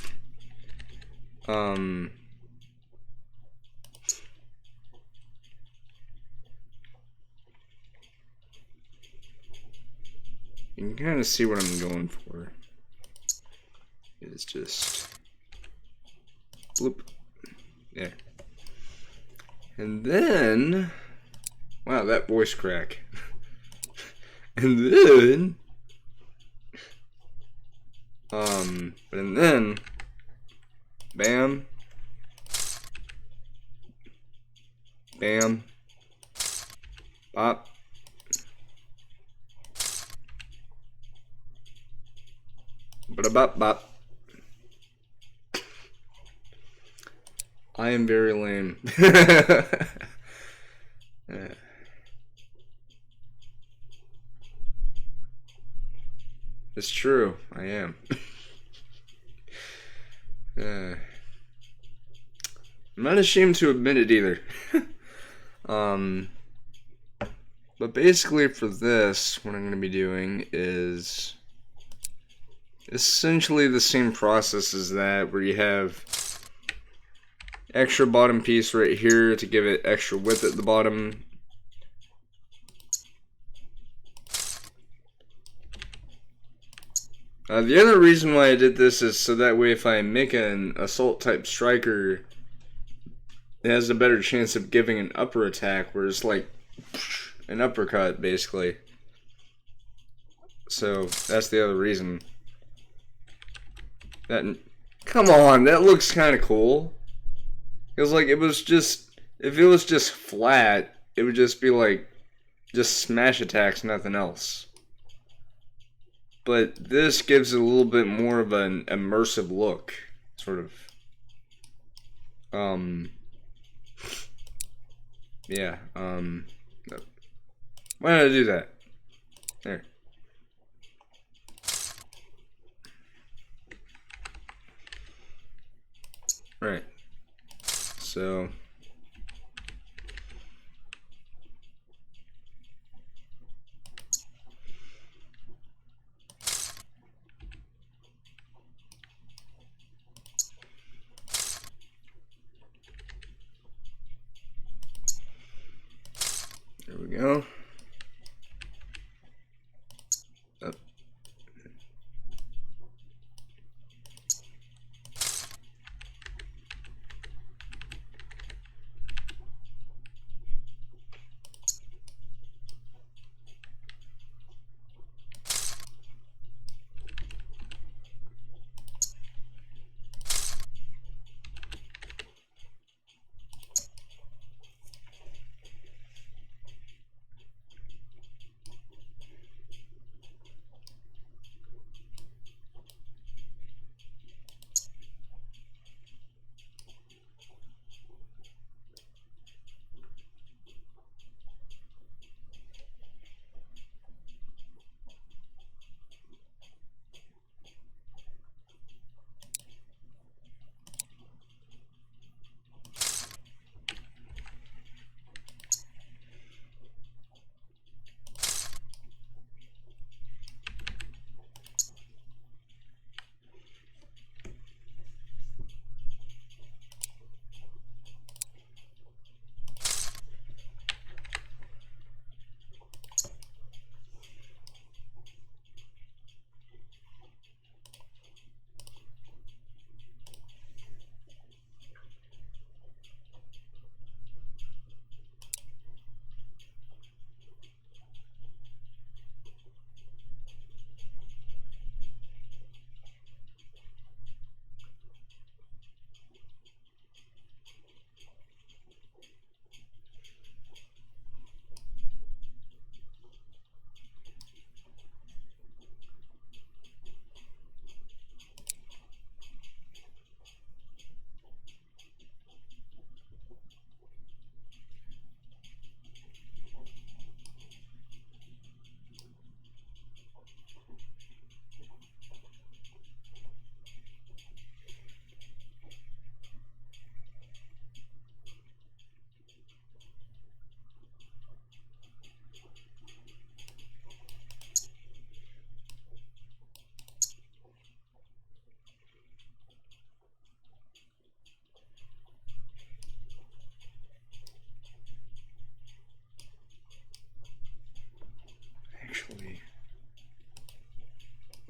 You can kind of see what I'm going for. It's just... Bloop. There. And then... Wow, that voice crack. And then... and then... Bam. Bam. Bop. Ba-da-bop bop. I am very lame. It's true, I am. I'm not ashamed to admit it either. But basically for this, what I'm going to be doing is essentially the same process as that, where you have extra bottom piece right here to give it extra width at the bottom. The other reason why I did this is so that way if I make an assault type striker, it has a better chance of giving an upper attack, where it's like an uppercut basically. So that's the other reason. Come on, that looks kind of cool. Because like if it was just flat, it would just be like just smash attacks, nothing else. But this gives it a little bit more of an immersive look, sort of. Yeah, why did I do that? There. Right. So... There we go. Up.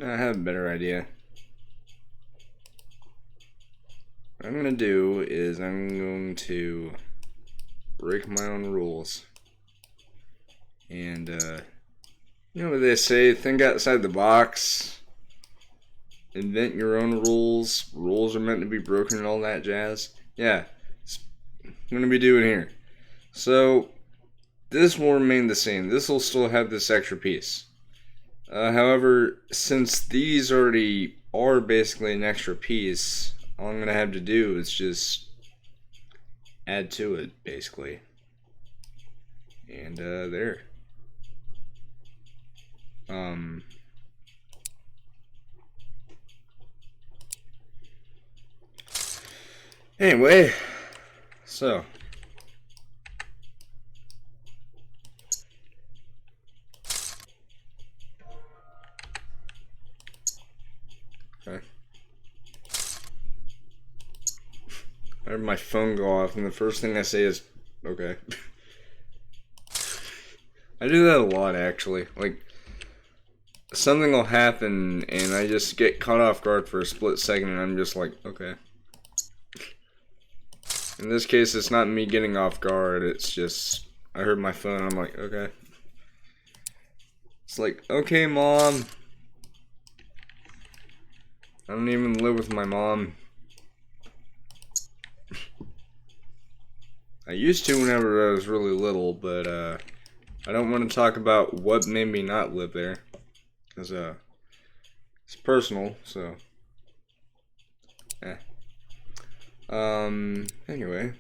I have a better idea. What I'm gonna do is I'm going to break my own rules. And, you know what they say, think outside the box. Invent your own rules. Rules are meant to be broken and all that jazz. Yeah, I'm gonna be doing here. So, this will remain the same. This will still have this extra piece. However, since these already are basically an extra piece, all I'm gonna have to do is just add to it, basically. And, there. Anyway, so. Okay. I heard my phone go off, and the first thing I say is, okay. I do that a lot, actually. Like, something will happen, and I just get caught off guard for a split second, and I'm just like, okay. In this case, it's not me getting off guard, it's just, I heard my phone, I'm like, okay. It's like, okay, Mom. I don't even live with my mom. I used to whenever I was really little, but, I don't want to talk about what made me not live there. Because, it's personal, so. Anyway.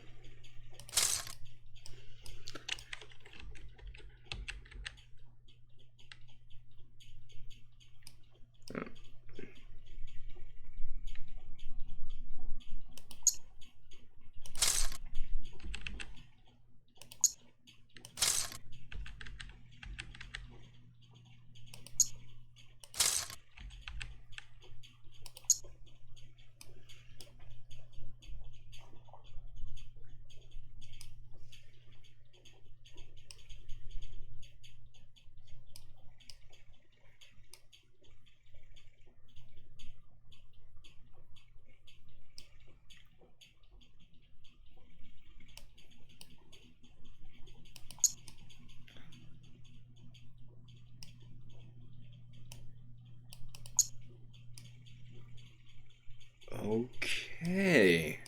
Okay.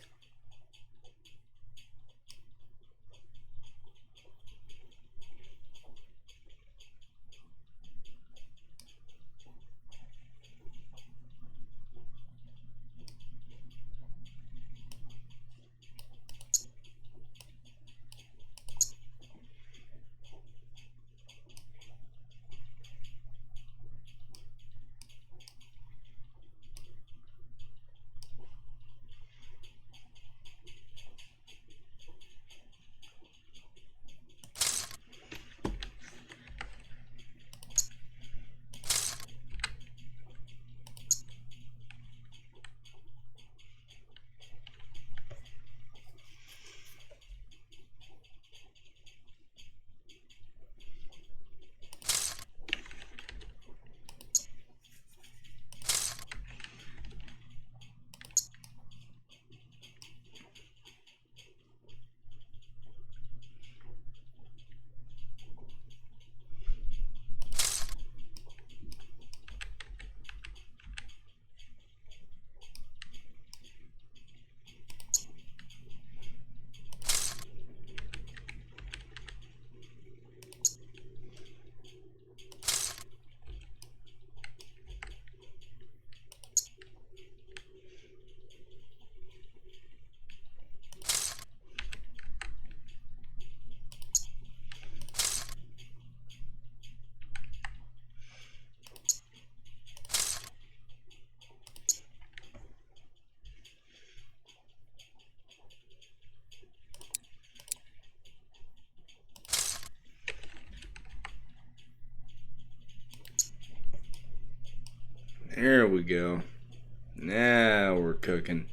There we go. Now we're cooking.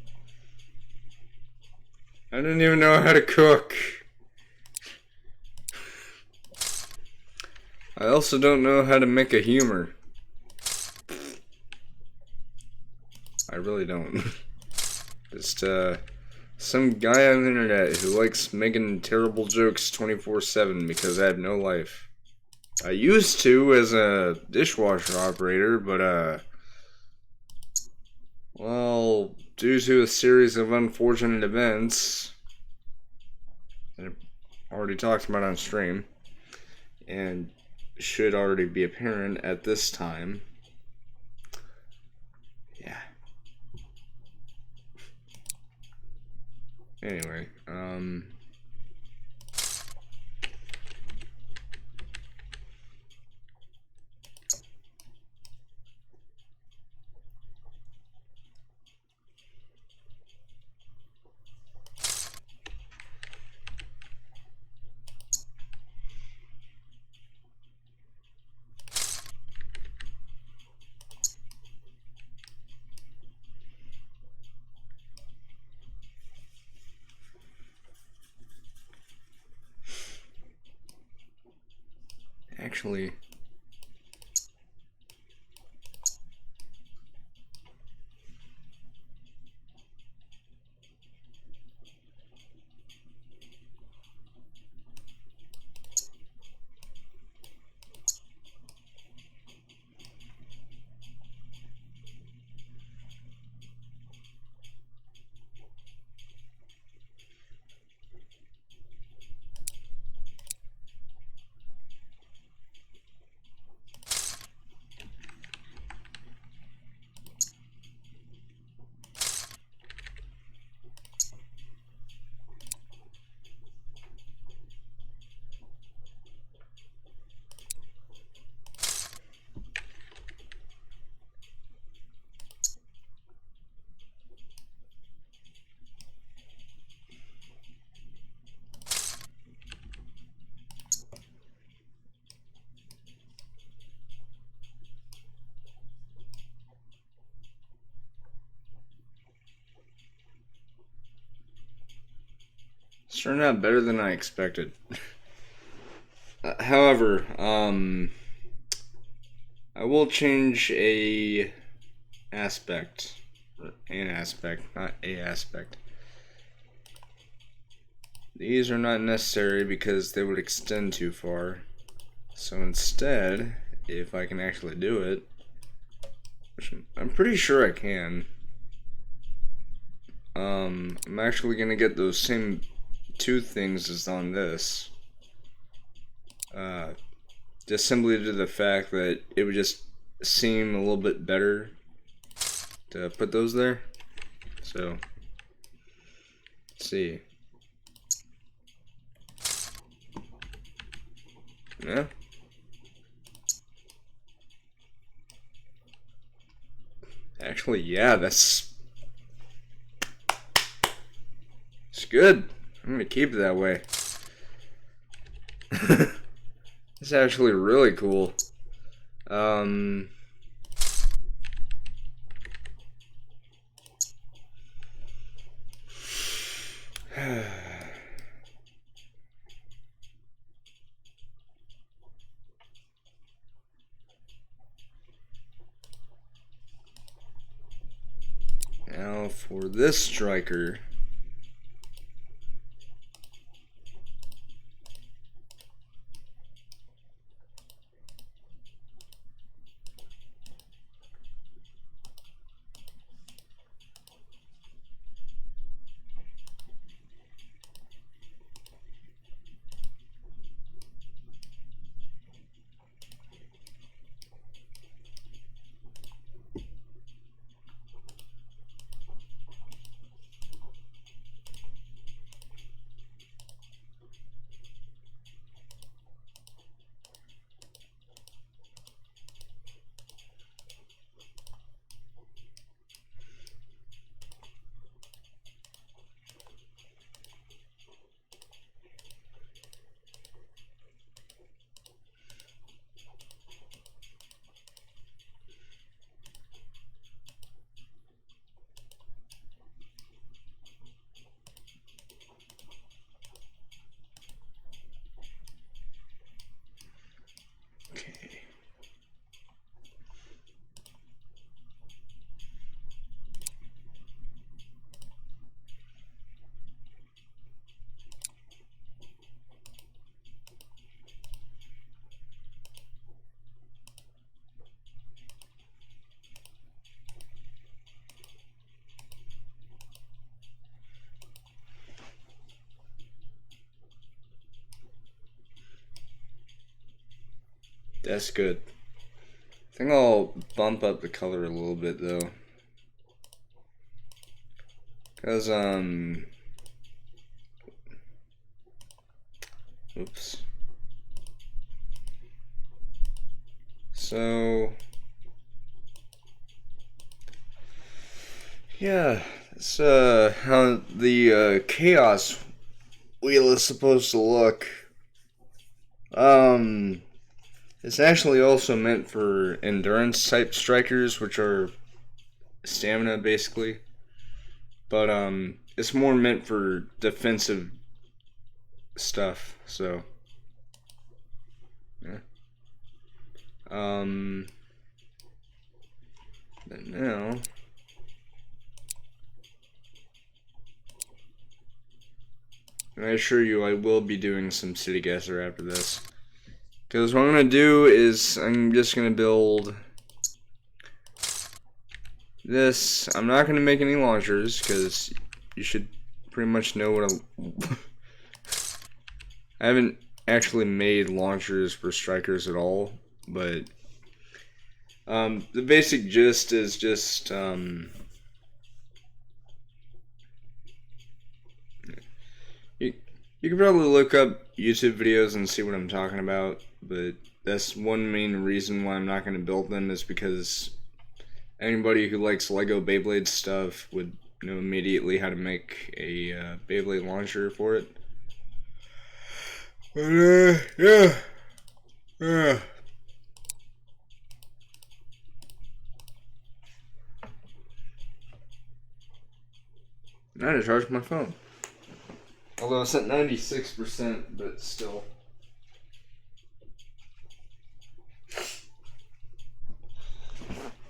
I don't even know how to cook. I also don't know how to make a humor. really don't. Just, some guy on the internet who likes making terrible jokes 24/7 because I have no life. I used to as a dishwasher operator, but, well, due to a series of unfortunate events that I've already talked about on stream, and should already be apparent at this time, yeah. Anyway, actually, it's turned out better than I expected. However, I will change an aspect, not a aspect. These are not necessary because they would extend too far. So instead, if I can actually do it, which I'm pretty sure I can, I'm actually gonna get those same two things as on this. Just simply due to the fact that it would just seem a little bit better to put those there. So, let's see. Yeah. Actually, yeah, it's good. I'm gonna keep it that way. It's actually really cool. Now for this striker. That's good. I think I'll bump up the color a little bit though. Cause oops. So yeah, it's how the chaos wheel is supposed to look. It's actually also meant for endurance type strikers, which are stamina basically. But it's more meant for defensive stuff, so yeah. But now I assure you I will be doing some city gasser after this. Because what I'm going to do is I'm just going to build this. I'm not going to make any launchers because you should pretty much know what I haven't actually made launchers for Strikerz at all, but the basic gist is just you can probably look up YouTube videos and see what I'm talking about, but that's one main reason why I'm not going to build them is because anybody who likes Lego Beyblade stuff would know immediately how to make a Beyblade launcher for it. But yeah. Now to charge my phone. Although it's at 96%, but still.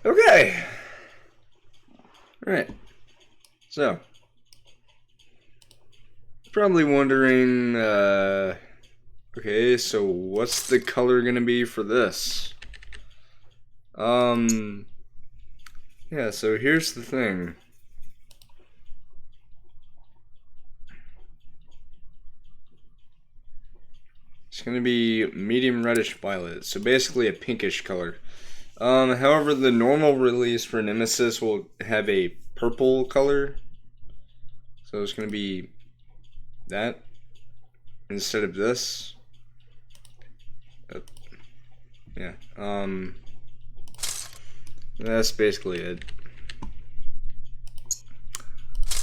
Okay. Alright. So. Probably wondering, okay, so what's the color gonna be for this? Yeah, so here's the thing. It's going to be medium reddish violet, so basically a pinkish color. However, the normal release for Nemesis will have a purple color, so it's going to be that instead of this. Yeah, that's basically it.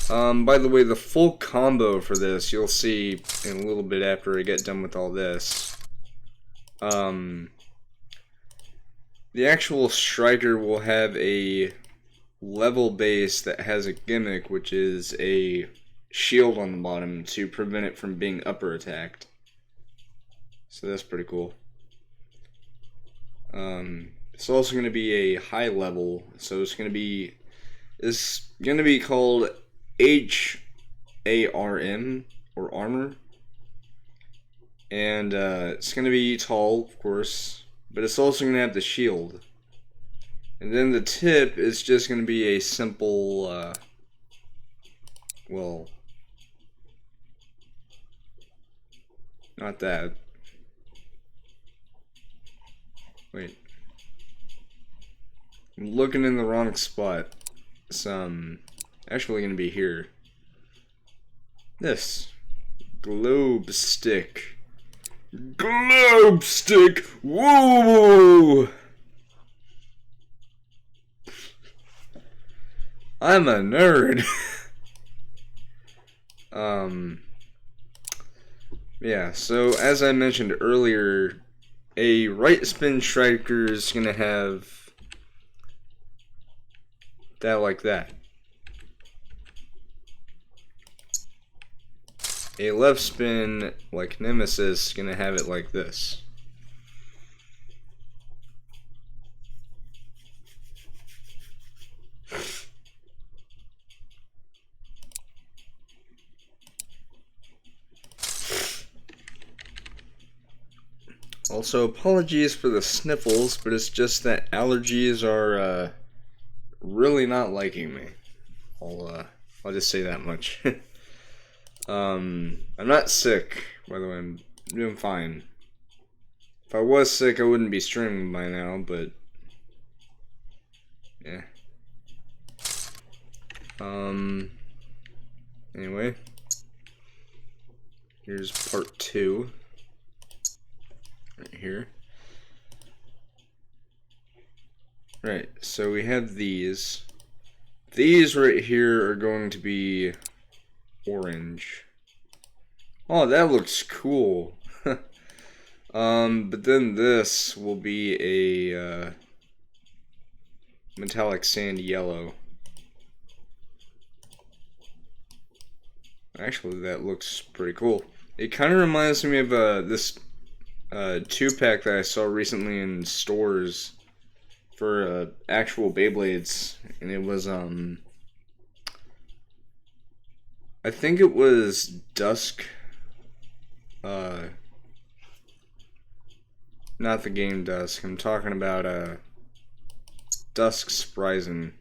By the way, the full combo for this, you'll see in a little bit after I get done with all this. The actual Striker will have a level base that has a gimmick, which is a shield on the bottom to prevent it from being upper attacked. So that's pretty cool. It's also going to be a high level, so it's going to be called HARM, or armor, and it's going to be tall, of course, but it's also going to have the shield, and then the tip is just going to be a simple, well, not that, wait, I'm looking in the wrong spot. It's actually going to be here. This globe stick. Globe stick. Woo! I'm a nerd. Yeah, so as I mentioned earlier, a right spin striker is going to have that like that. A left spin like Nemesis is going to have it like this. Also, apologies for the sniffles, but it's just that allergies are really not liking me. I'll just say that much. I'm not sick, by the way. I'm doing fine. If I was sick, I wouldn't be streaming by now, but yeah. Anyway, here's part 2 right here. Right, so we have these. These right here are going to be orange. Oh, that looks cool. But then this will be a metallic sand yellow. Actually, that looks pretty cool. It kind of reminds me of this 2-pack that I saw recently in stores for actual Beyblades, and it was I think it was Dusk. Not the game Dusk. I'm talking about Dusk Sprisen.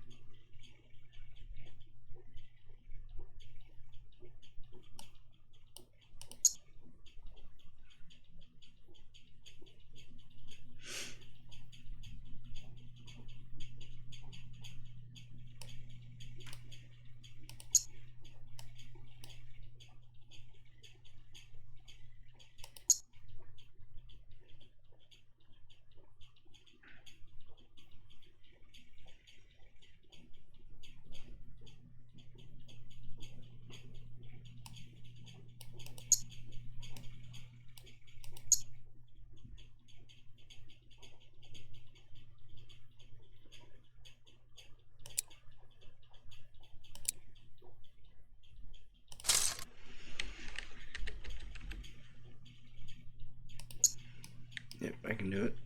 Yep, I can do it.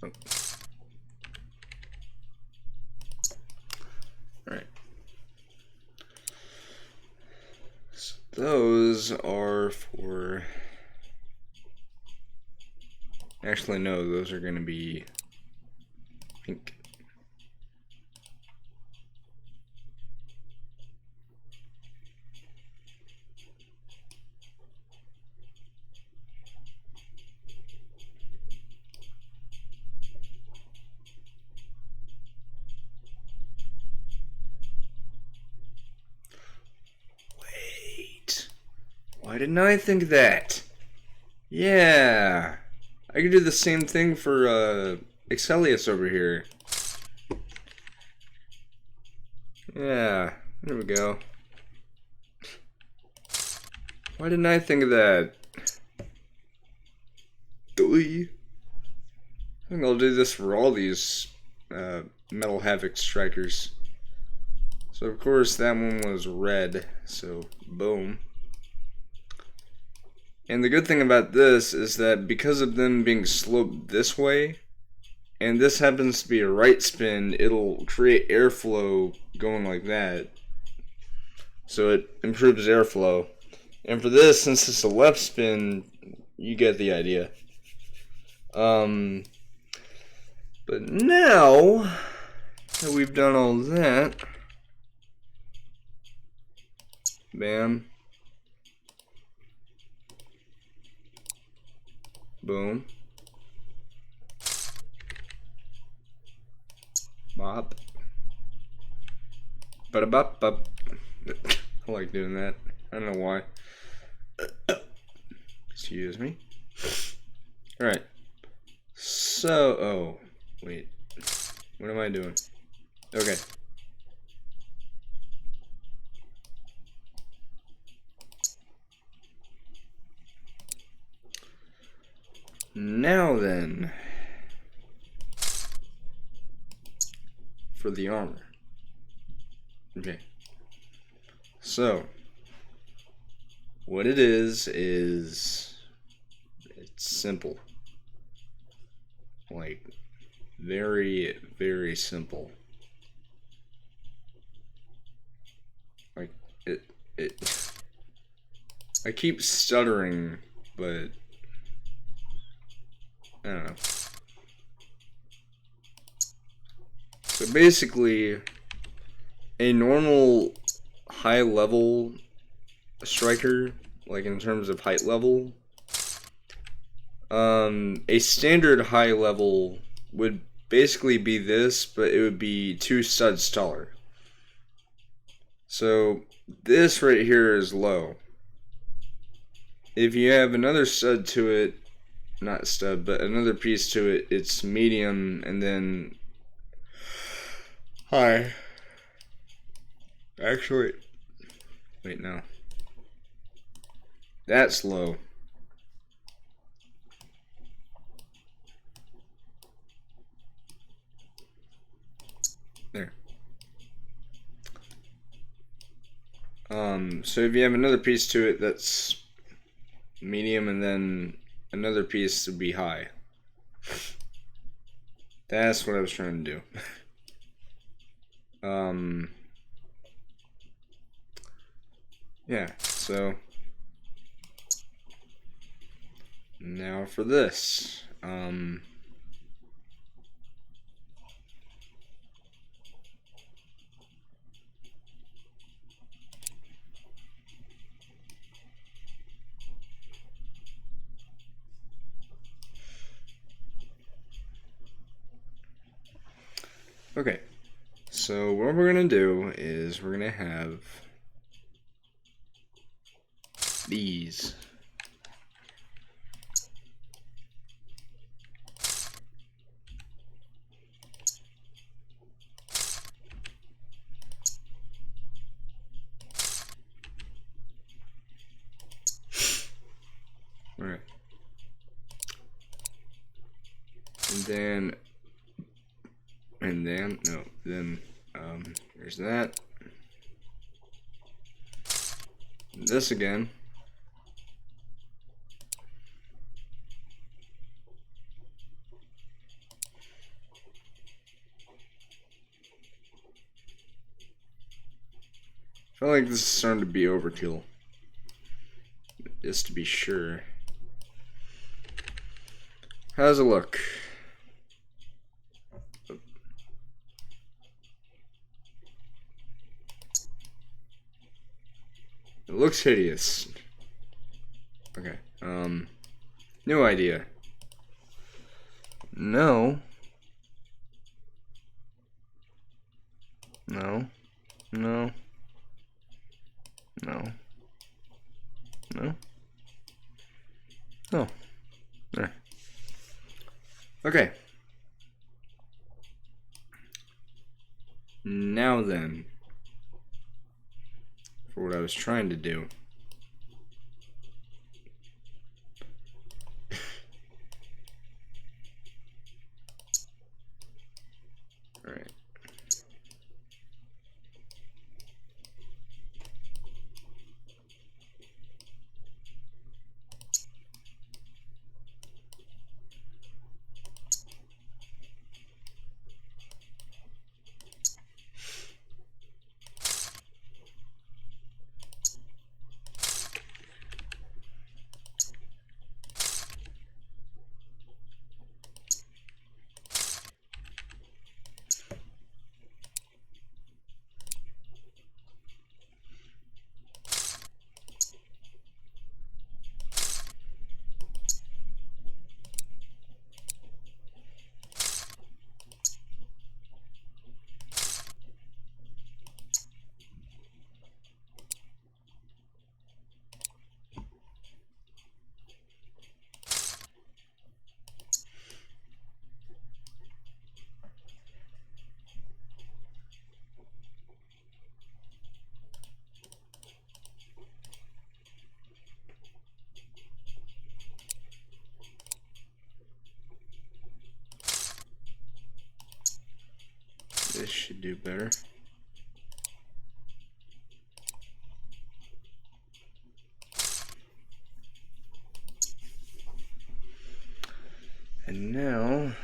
Oh. Alright. So those are for... Actually, no, those are going to be pink. Why didn't I think of that? Yeah. I could do the same thing for Excelius over here. Yeah, there we go. Why didn't I think of that? I think I'll do this for all these Metal Havok Strikerz. So of course that one was red, so boom. And the good thing about this is that because of them being sloped this way, and this happens to be a right spin, it'll create airflow going like that. So it improves airflow. And for this, since it's a left spin, you get the idea. But now that we've done all that, bam, boom, bop, ba-da-bop, bop. I like doing that. I don't know why. Excuse me. Alright. So, oh, wait. What am I doing? Okay. Now then, for the armor. Okay. So, what it is it's simple. Like, very, very simple. Like, I keep stuttering, but I don't know. So basically, a normal high level striker, like in terms of height level, A standard high level would basically be this, but it would be 2 studs taller. So this right here is low. If you have another stud to it, not stud, but another piece to it, it's medium and then high. Actually, wait, no. That's low. There. So if you have another piece to it that's medium and then another piece would be high. That's what I was trying to do. Yeah, so now for this. Okay, so what we're gonna do is we're gonna have these. All right, then there's that. This again. I feel like this is starting to be overkill. Just to be sure. How does it look? It looks hideous. Okay. New idea. No. No. No. No. No. Oh. There. Okay. Now then, for what I was trying to do. Alright. This should do better. And now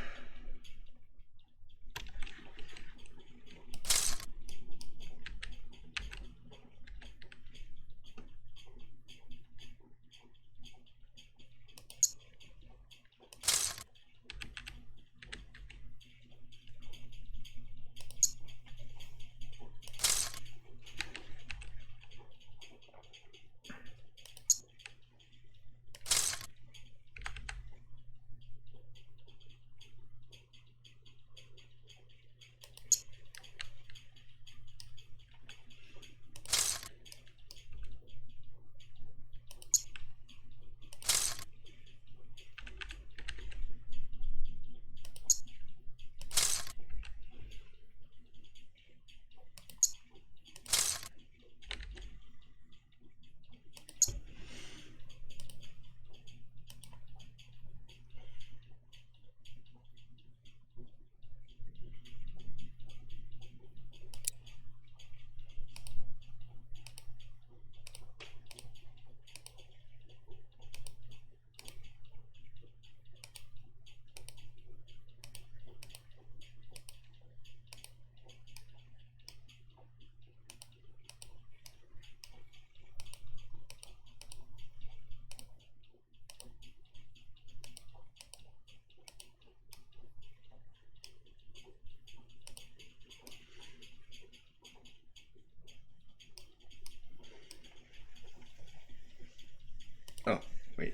Oh, wait.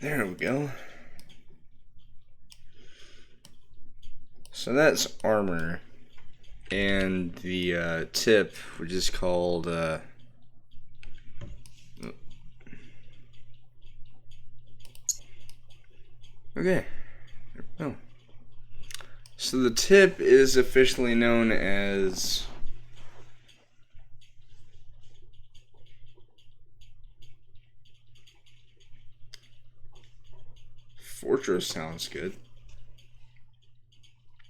There we go. So that's armor. And the tip, which is called... Okay. Oh. So the tip is officially known as... Fortress sounds good.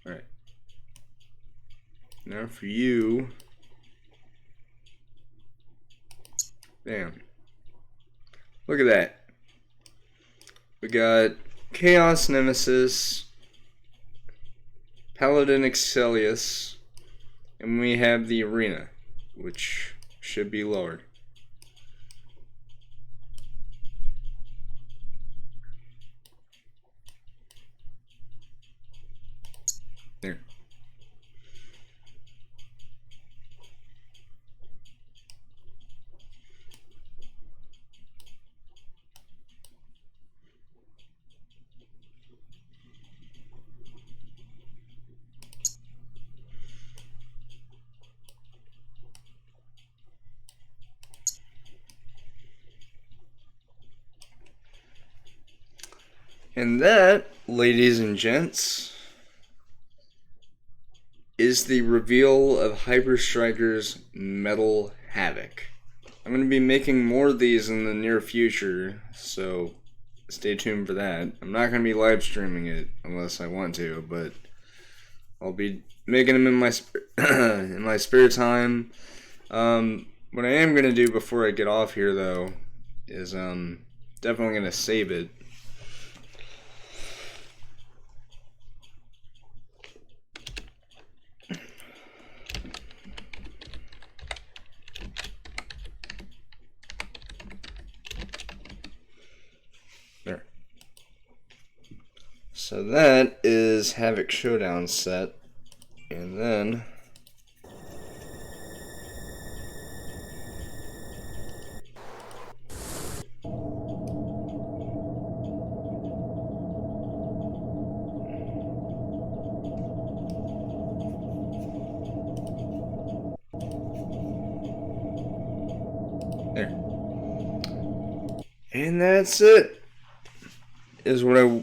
Alright. Now for you... Damn. Look at that. We got Chaos Nemesis, Paladin Excelius, and we have the arena, which should be lowered. There. And that, ladies and gents, is the reveal of Strikerz Metal Havok. I'm going to be making more of these in the near future, so stay tuned for that. I'm not going to be live streaming it unless I want to, but I'll be making them in my in my spare time. What I am going to do before I get off here, though, is definitely going to save it. There. So that is Havok Showdown set, and then there. And that's it. Is what I...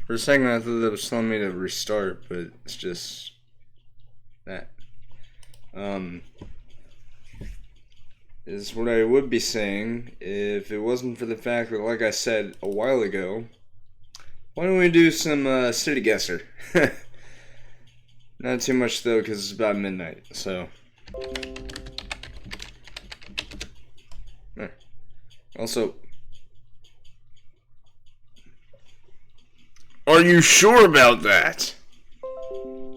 For a second I thought that was telling me to restart, but it's just that. Is what I would be saying if it wasn't for the fact that, like I said a while ago, why don't we do some City Guesser? Not too much though, because it's about midnight, so... Also, are you sure about that?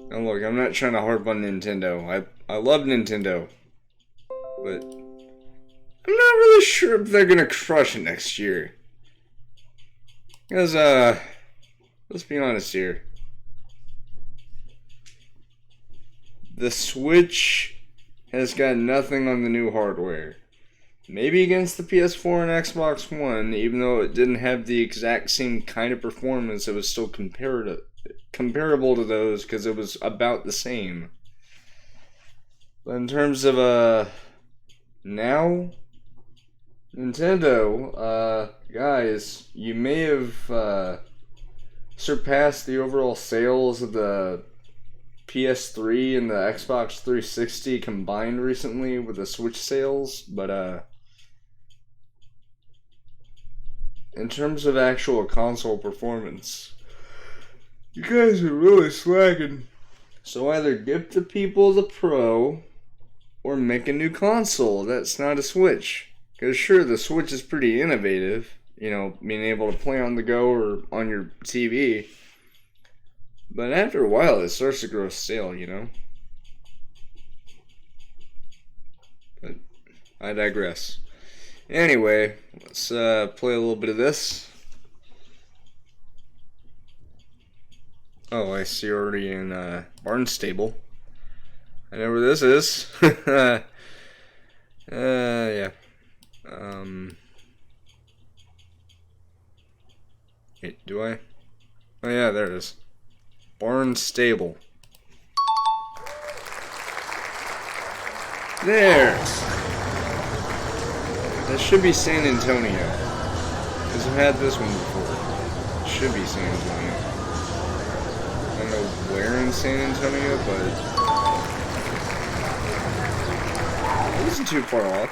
Now look, I'm not trying to harp on Nintendo. I love Nintendo, but I'm not really sure if they're gonna crush it next year. Because, let's be honest here. The Switch has got nothing on the new hardware. Maybe against the PS4 and Xbox One, even though it didn't have the exact same kind of performance, it was still comparable to those because it was about the same. But in terms of now, Nintendo, guys, you may have surpassed the overall sales of the PS3 and the Xbox 360 combined recently with the Switch sales, but in terms of actual console performance, you guys are really slacking. So either give the people the Pro or make a new console that's not a Switch. Because sure, the Switch is pretty innovative, you know, being able to play on the go or on your TV. But after a while, it starts to grow stale, you know? But I digress. Anyway, let's play a little bit of this. Oh, I see you're already in Barnstable. I know where this is. And Yeah. Wait, do I? Oh yeah, there it is. Barn stable. There! That should be San Antonio. Because I've had this one before. It should be San Antonio. I don't know where in San Antonio, but it wasn't too far off.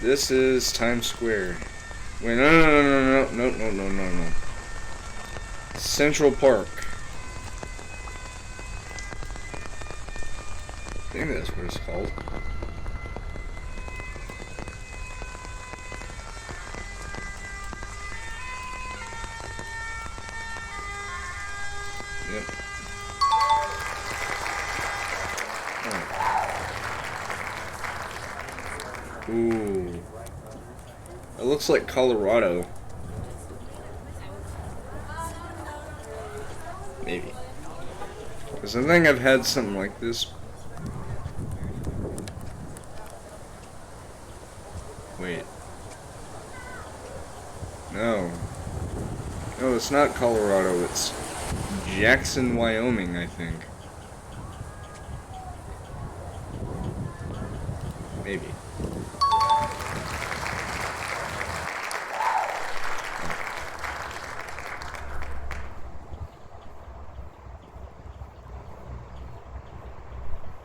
This is Times Square. Wait, no. Central Park. I think that's what it's called. Yep. Oh. Ooh. It looks like Colorado. Maybe. Because I think I've had something like this. Wait. No. No, it's not Colorado. It's Jackson, Wyoming, I think. Maybe.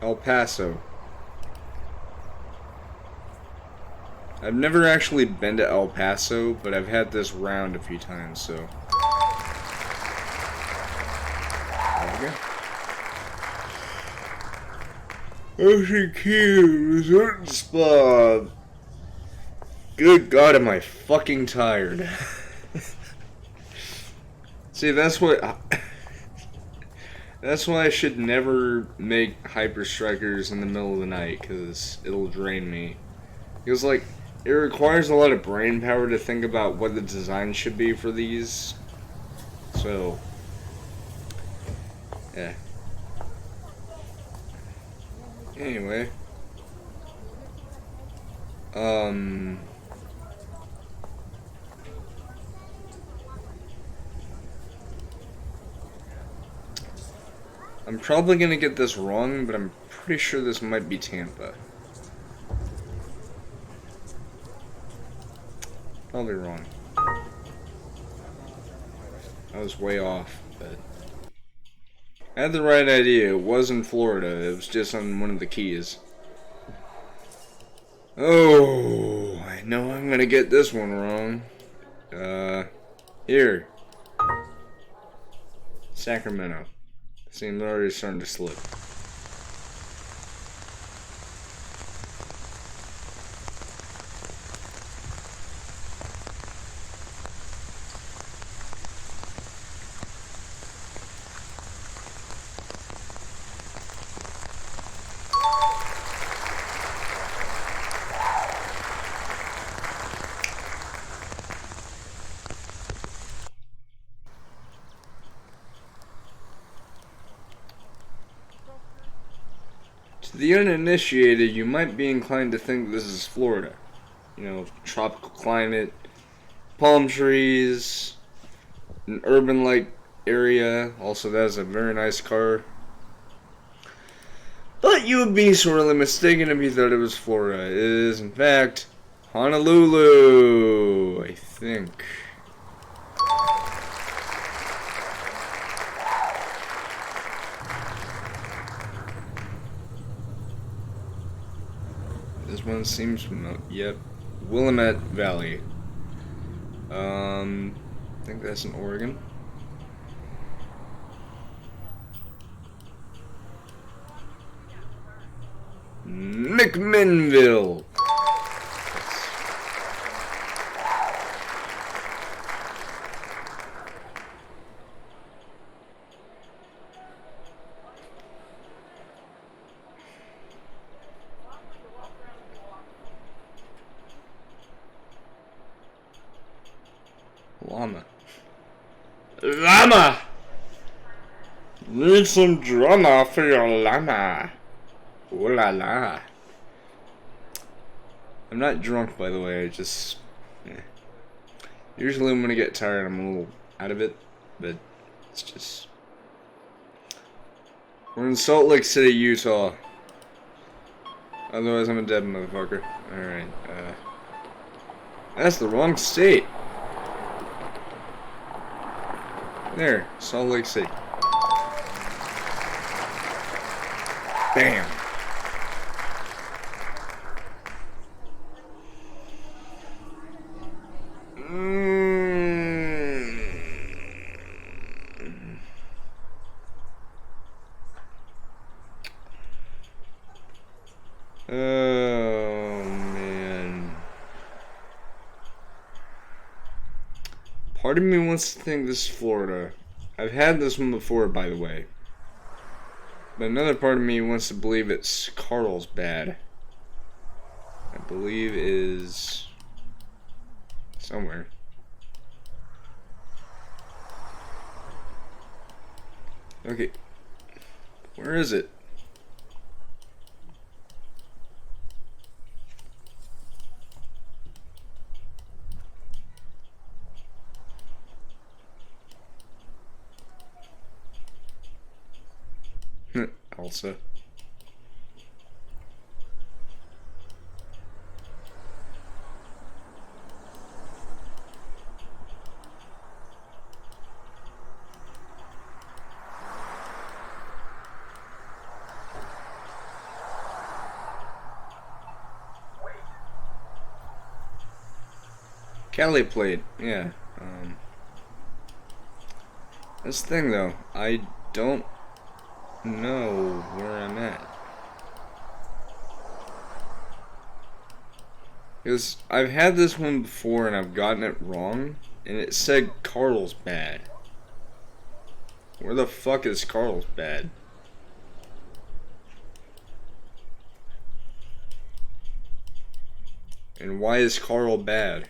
El Paso. I've never actually been to El Paso, but I've had this round a few times, so. There we go. Ocean Cube Resort and Spa. Good God, am I fucking tired. See, that's what. That's why I should never make Hyper Strikers in the middle of the night, because it'll drain me. Because, like, it requires a lot of brain power to think about what the design should be for these. So, yeah. Anyway. I'm probably gonna get this wrong, but I'm pretty sure this might be Tampa. Probably wrong. I was way off, but I had the right idea. It was in Florida. It was just on one of the keys. Oh, I know I'm gonna get this one wrong. Here. Sacramento. Seems already starting to slip. To the uninitiated, you might be inclined to think this is Florida. You know, tropical climate, palm trees, an urban-like area. Also, that is a very nice car. But you would be sorely mistaken if you thought it was Florida. It is, in fact, Honolulu, I think. This one seems familiar. Yep. Willamette Valley. I think that's in Oregon. McMinnville. Llama. Need some drama for your llama. Ooh la la. I'm not drunk, by the way. I just... Usually when I get tired, I'm a little out of it. But it's just... We're in Salt Lake City, Utah. Otherwise, I'm a dead motherfucker. Alright, that's the wrong state. There, Salt Lake City. Bam. Oh, man. Part of me wants to think this is Florida. I've had this one before, by the way. But another part of me wants to believe it's Carlsbad. I believe is somewhere. Okay. Where is it? Also. Cali played, yeah. This thing though, I don't know where I'm at. Because I've had this one before and I've gotten it wrong, and it said Carlsbad. Where the fuck is Carlsbad? And why is Carl bad?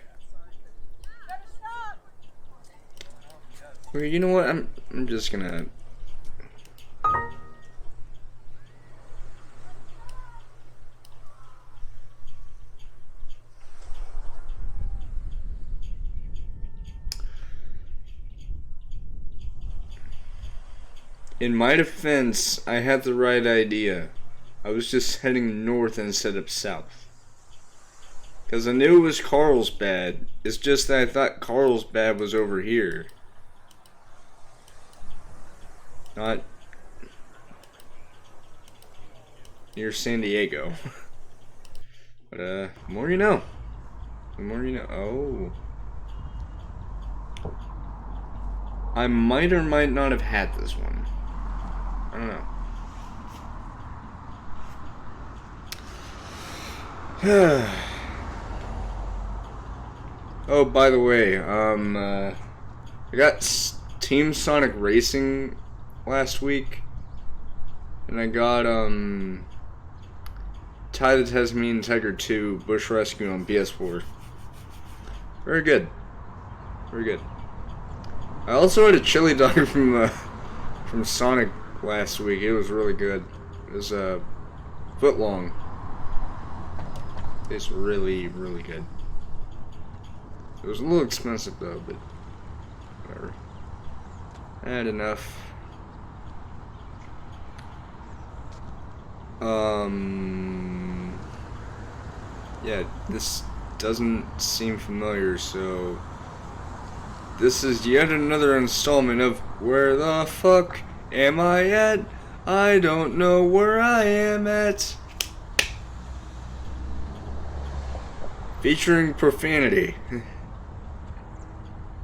Well, you know what? I'm just gonna... In my defense, I had the right idea. I was just heading north instead of south. Because I knew it was Carlsbad. It's just that I thought Carlsbad was over here. Not near San Diego. But, the more you know. The more you know. Oh. I might or might not have had this one. I don't know. Oh, by the way, I got Team Sonic Racing last week, and I got Ty the Tasmanian Tiger 2 Bush Rescue on PS4. Very good. Very good. I also had a chili dog from Sonic last week. It was really good. It was a foot long. It's really, really good. It was a little expensive though, but whatever. I had enough. Yeah, this doesn't seem familiar, so this is yet another installment of Where the Fuck Am I At? I don't know where I am at. Featuring profanity.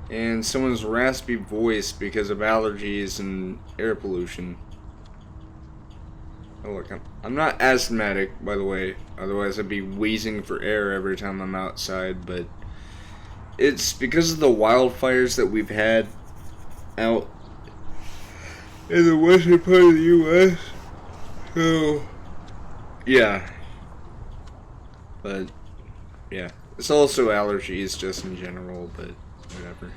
And someone's raspy voice because of allergies and air pollution. Oh look, I'm not asthmatic, by the way. Otherwise I'd be wheezing for air every time I'm outside, but it's because of the wildfires that we've had out in the western part of the U.S. So, yeah. But, yeah. It's also allergies just in general, but whatever.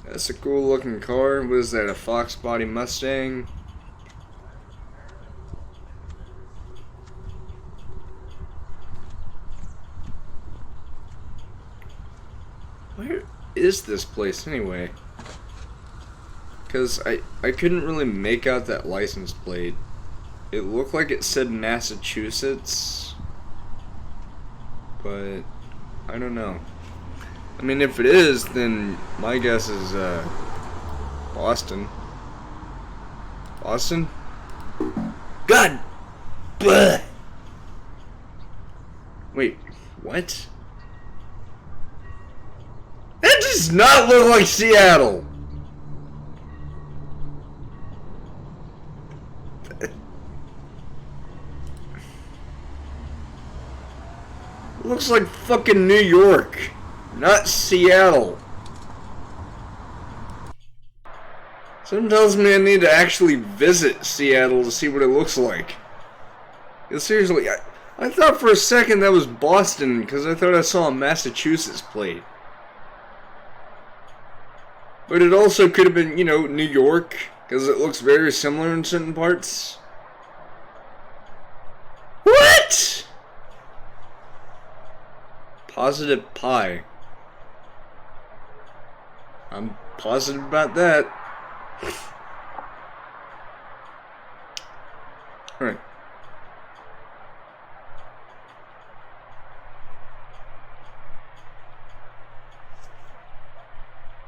That's a cool looking car. What is that, a Fox body Mustang? Where is this place anyway? Because I couldn't really make out that license plate. It looked like it said Massachusetts, but I don't know. I mean, if it is, then my guess is Boston. Boston? God! Bleh! Wait, what? That does not look like Seattle! It looks like fucking New York, not Seattle. Something tells me I need to actually visit Seattle to see what it looks like. Seriously, I thought for a second that was Boston because I thought I saw a Massachusetts plate. But it also could have been, you know, New York, because it looks very similar in certain parts. What? Positive pi. I'm positive about that. Alright.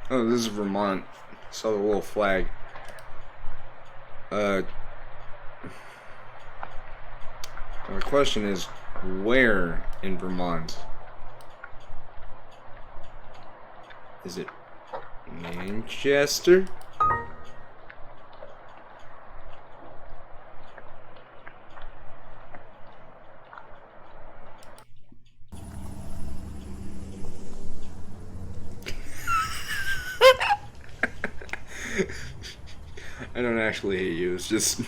Oh, this is Vermont. Saw the little flag. The question is, where in Vermont? Is it Manchester? I don't actually hate you, it's just...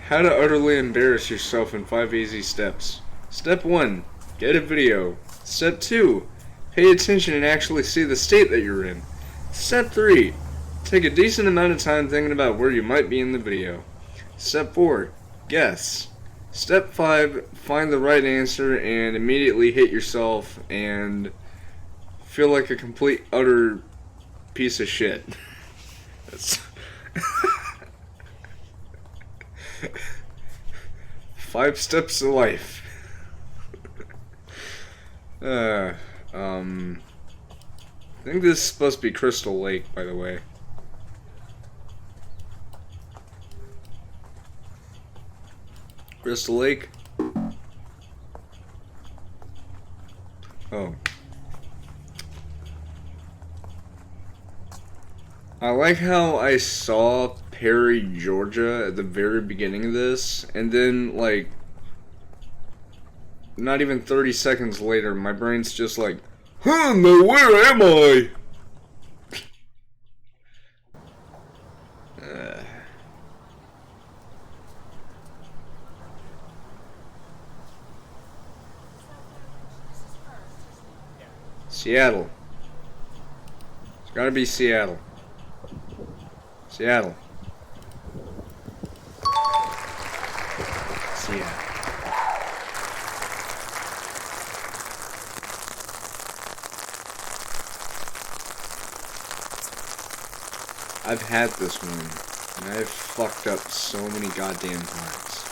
How to utterly embarrass yourself in 5 easy steps. Step 1. Get a video. Step 2. Pay attention and actually see the state that you're in. Step 3. Take a decent amount of time thinking about where you might be in the video. Step 4. Guess. Step 5. Find the right answer and immediately hit yourself and feel like a complete, utter piece of shit. That's 5 steps to life. I think this is supposed to be Crystal Lake, by the way. Crystal Lake? Oh. I like how I saw Perry, Georgia at the very beginning of this, and then, like, not even 30 seconds later, my brain's just like, huh, no, where am I? Seattle. It's gotta be Seattle. Seattle. Seattle. I've had this one, and I've fucked up so many goddamn times.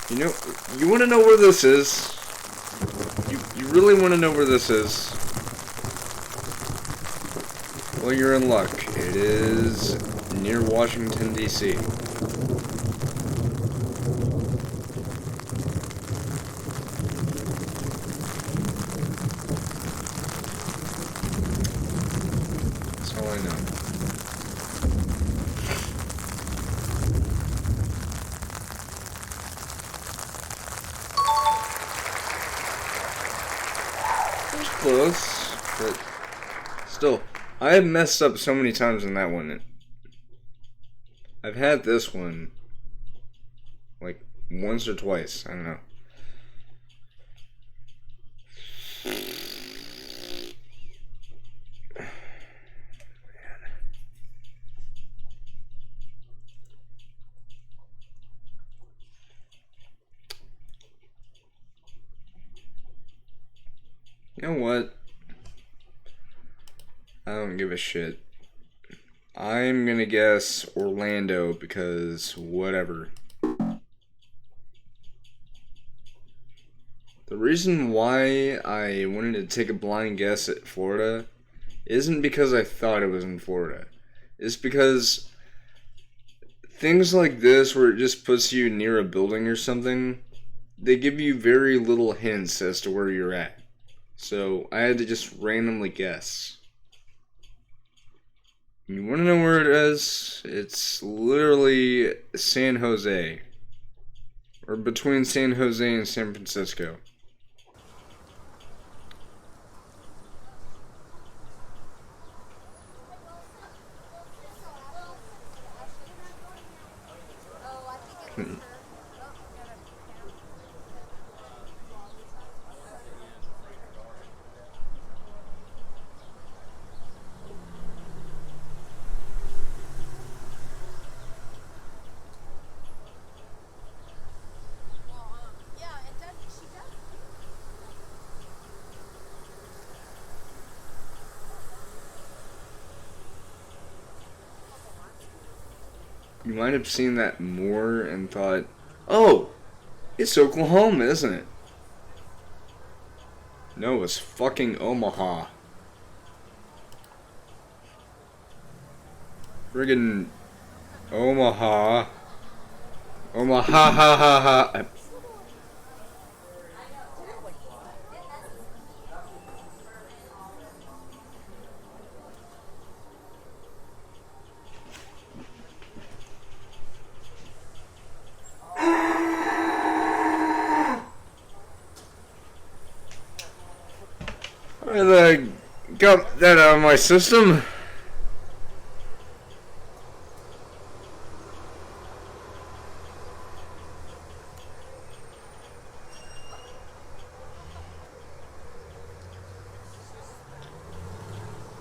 You know, you wanna know where this is? You really wanna know where this is? Well, you're in luck. It is near Washington, D.C. That's all I know. It was close, but still. I have messed up so many times in that one. I've had this one like once or twice. I don't know. You know what? I don't give a shit. I'm gonna guess Orlando because whatever. The reason why I wanted to take a blind guess at Florida isn't because I thought it was in Florida. It's because things like this, where it just puts you near a building or something, they give you very little hints as to where you're at. So I had to just randomly guess. You want to know where it is? It's literally San Jose. Or between San Jose and San Francisco. You might have seen that more and thought, oh, it's Oklahoma, isn't it? No, it's fucking Omaha. Friggin' Omaha. Omaha ha ha ha. I got that out of my system.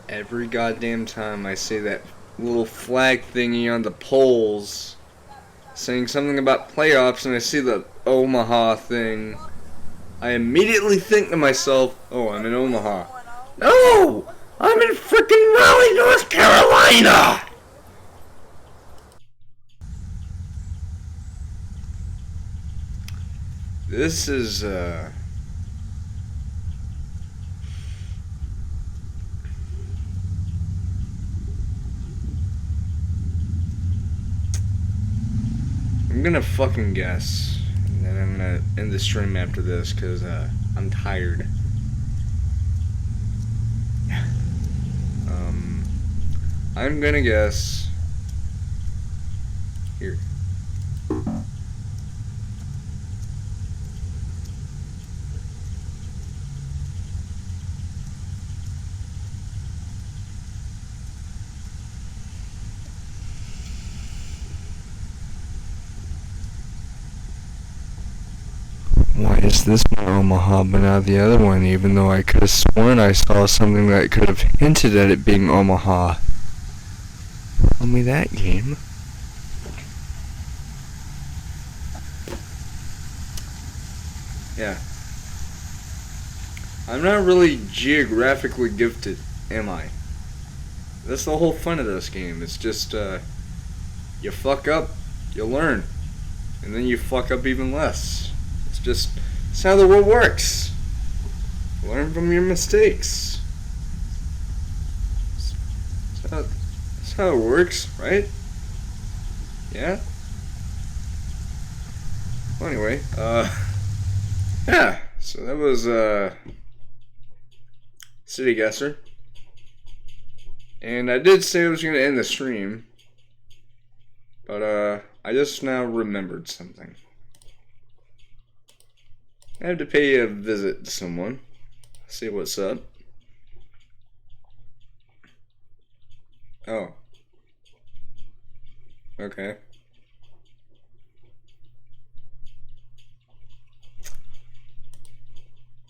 Every goddamn time I see that little flag thingy on the polls saying something about playoffs and I see the Omaha thing, I immediately think to myself, oh, I'm in Omaha. No! I'm in frickin' Raleigh, North Carolina! This is, I'm gonna fucking guess. And then I'm gonna end the stream after this, because, I'm tired. I'm gonna guess here. Why is this more Omaha but not the other one, even though I could have sworn I saw something that could have hinted at it being Omaha? Tell me that, game. Yeah. I'm not really geographically gifted, am I? That's the whole fun of this game. It's just, you fuck up, you learn. And then you fuck up even less. It's just, it's how the world works. Learn from your mistakes. That's how it works, right? Yeah? Well, anyway, yeah, so that was, City Guesser. And I did say I was going to end the stream, but, I just now remembered something. I have to pay a visit to someone, see what's up. Oh. Okay.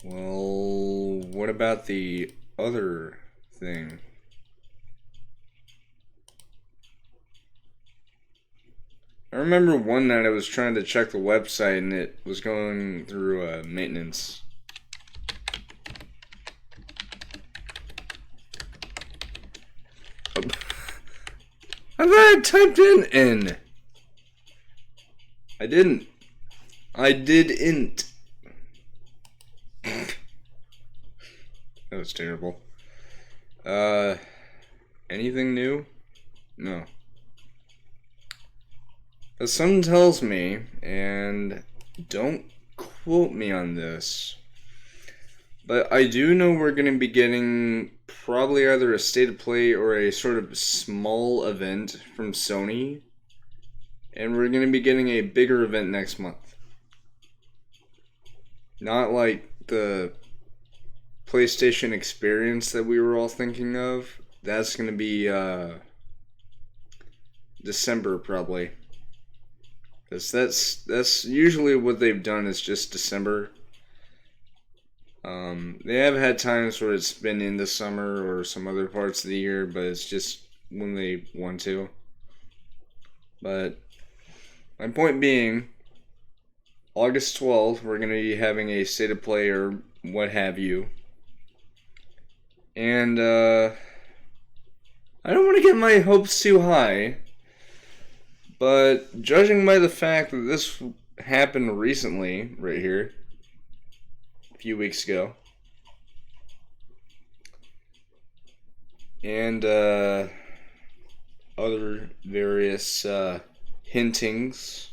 Well, what about the other thing? I remember one night I was trying to check the website and it was going through maintenance. I thought I typed in N. I didn't. I didn't. That was terrible. Anything new? No. But something tells me, and don't quote me on this, but I do know we're going to be getting probably either a state of play or a sort of small event from Sony, and we're going to be getting a bigger event next month. Not like the PlayStation experience that we were all thinking of. That's going to be December probably. Because that's usually what they've done is just December. They have had times where it's been in the summer or some other parts of the year, but it's just when they want to. But my point being, August 12th, we're going to be having a state of play or what have you. And I don't want to get my hopes too high, but judging by the fact that this happened recently, right here, a few weeks ago, and other various hintings,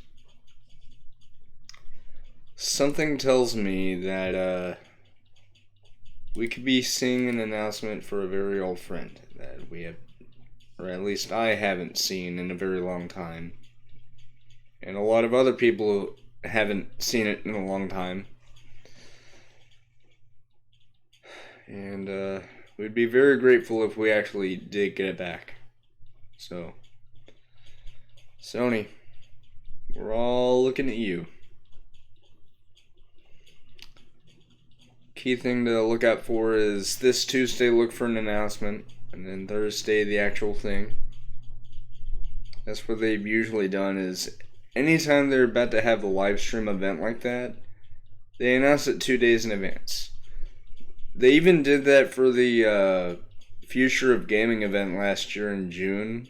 something tells me that we could be seeing an announcement for a very old friend that we have, or at least I haven't seen in a very long time. And a lot of other people haven't seen it in a long time. And we'd be very grateful if we actually did get it back. So, Sony, we're all looking at you. Key thing to look out for is this Tuesday, look for an announcement, and then Thursday, the actual thing. That's what they've usually done is anytime they're about to have a live stream event like that, they announce it 2 days in advance. They even did that for the Future of Gaming event last year in June,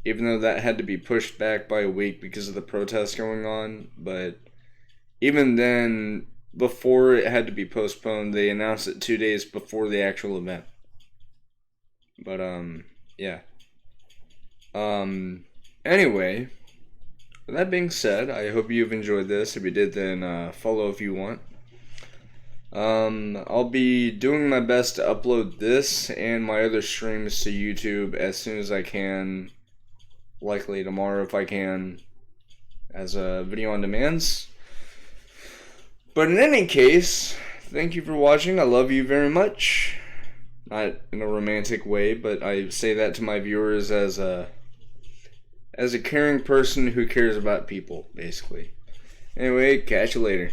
even though that had to be pushed back by a week because of the protests going on. But even then, before it had to be postponed, they announced it 2 days before the actual event. But, yeah. Anyway, with that being said, I hope you've enjoyed this. If you did, then follow if you want. I'll be doing my best to upload this and my other streams to YouTube as soon as I can. Likely tomorrow if I can, as a video on demands. But in any case, thank you for watching. I love you very much. Not in a romantic way, but I say that to my viewers as a caring person who cares about people, basically. Anyway, catch you later.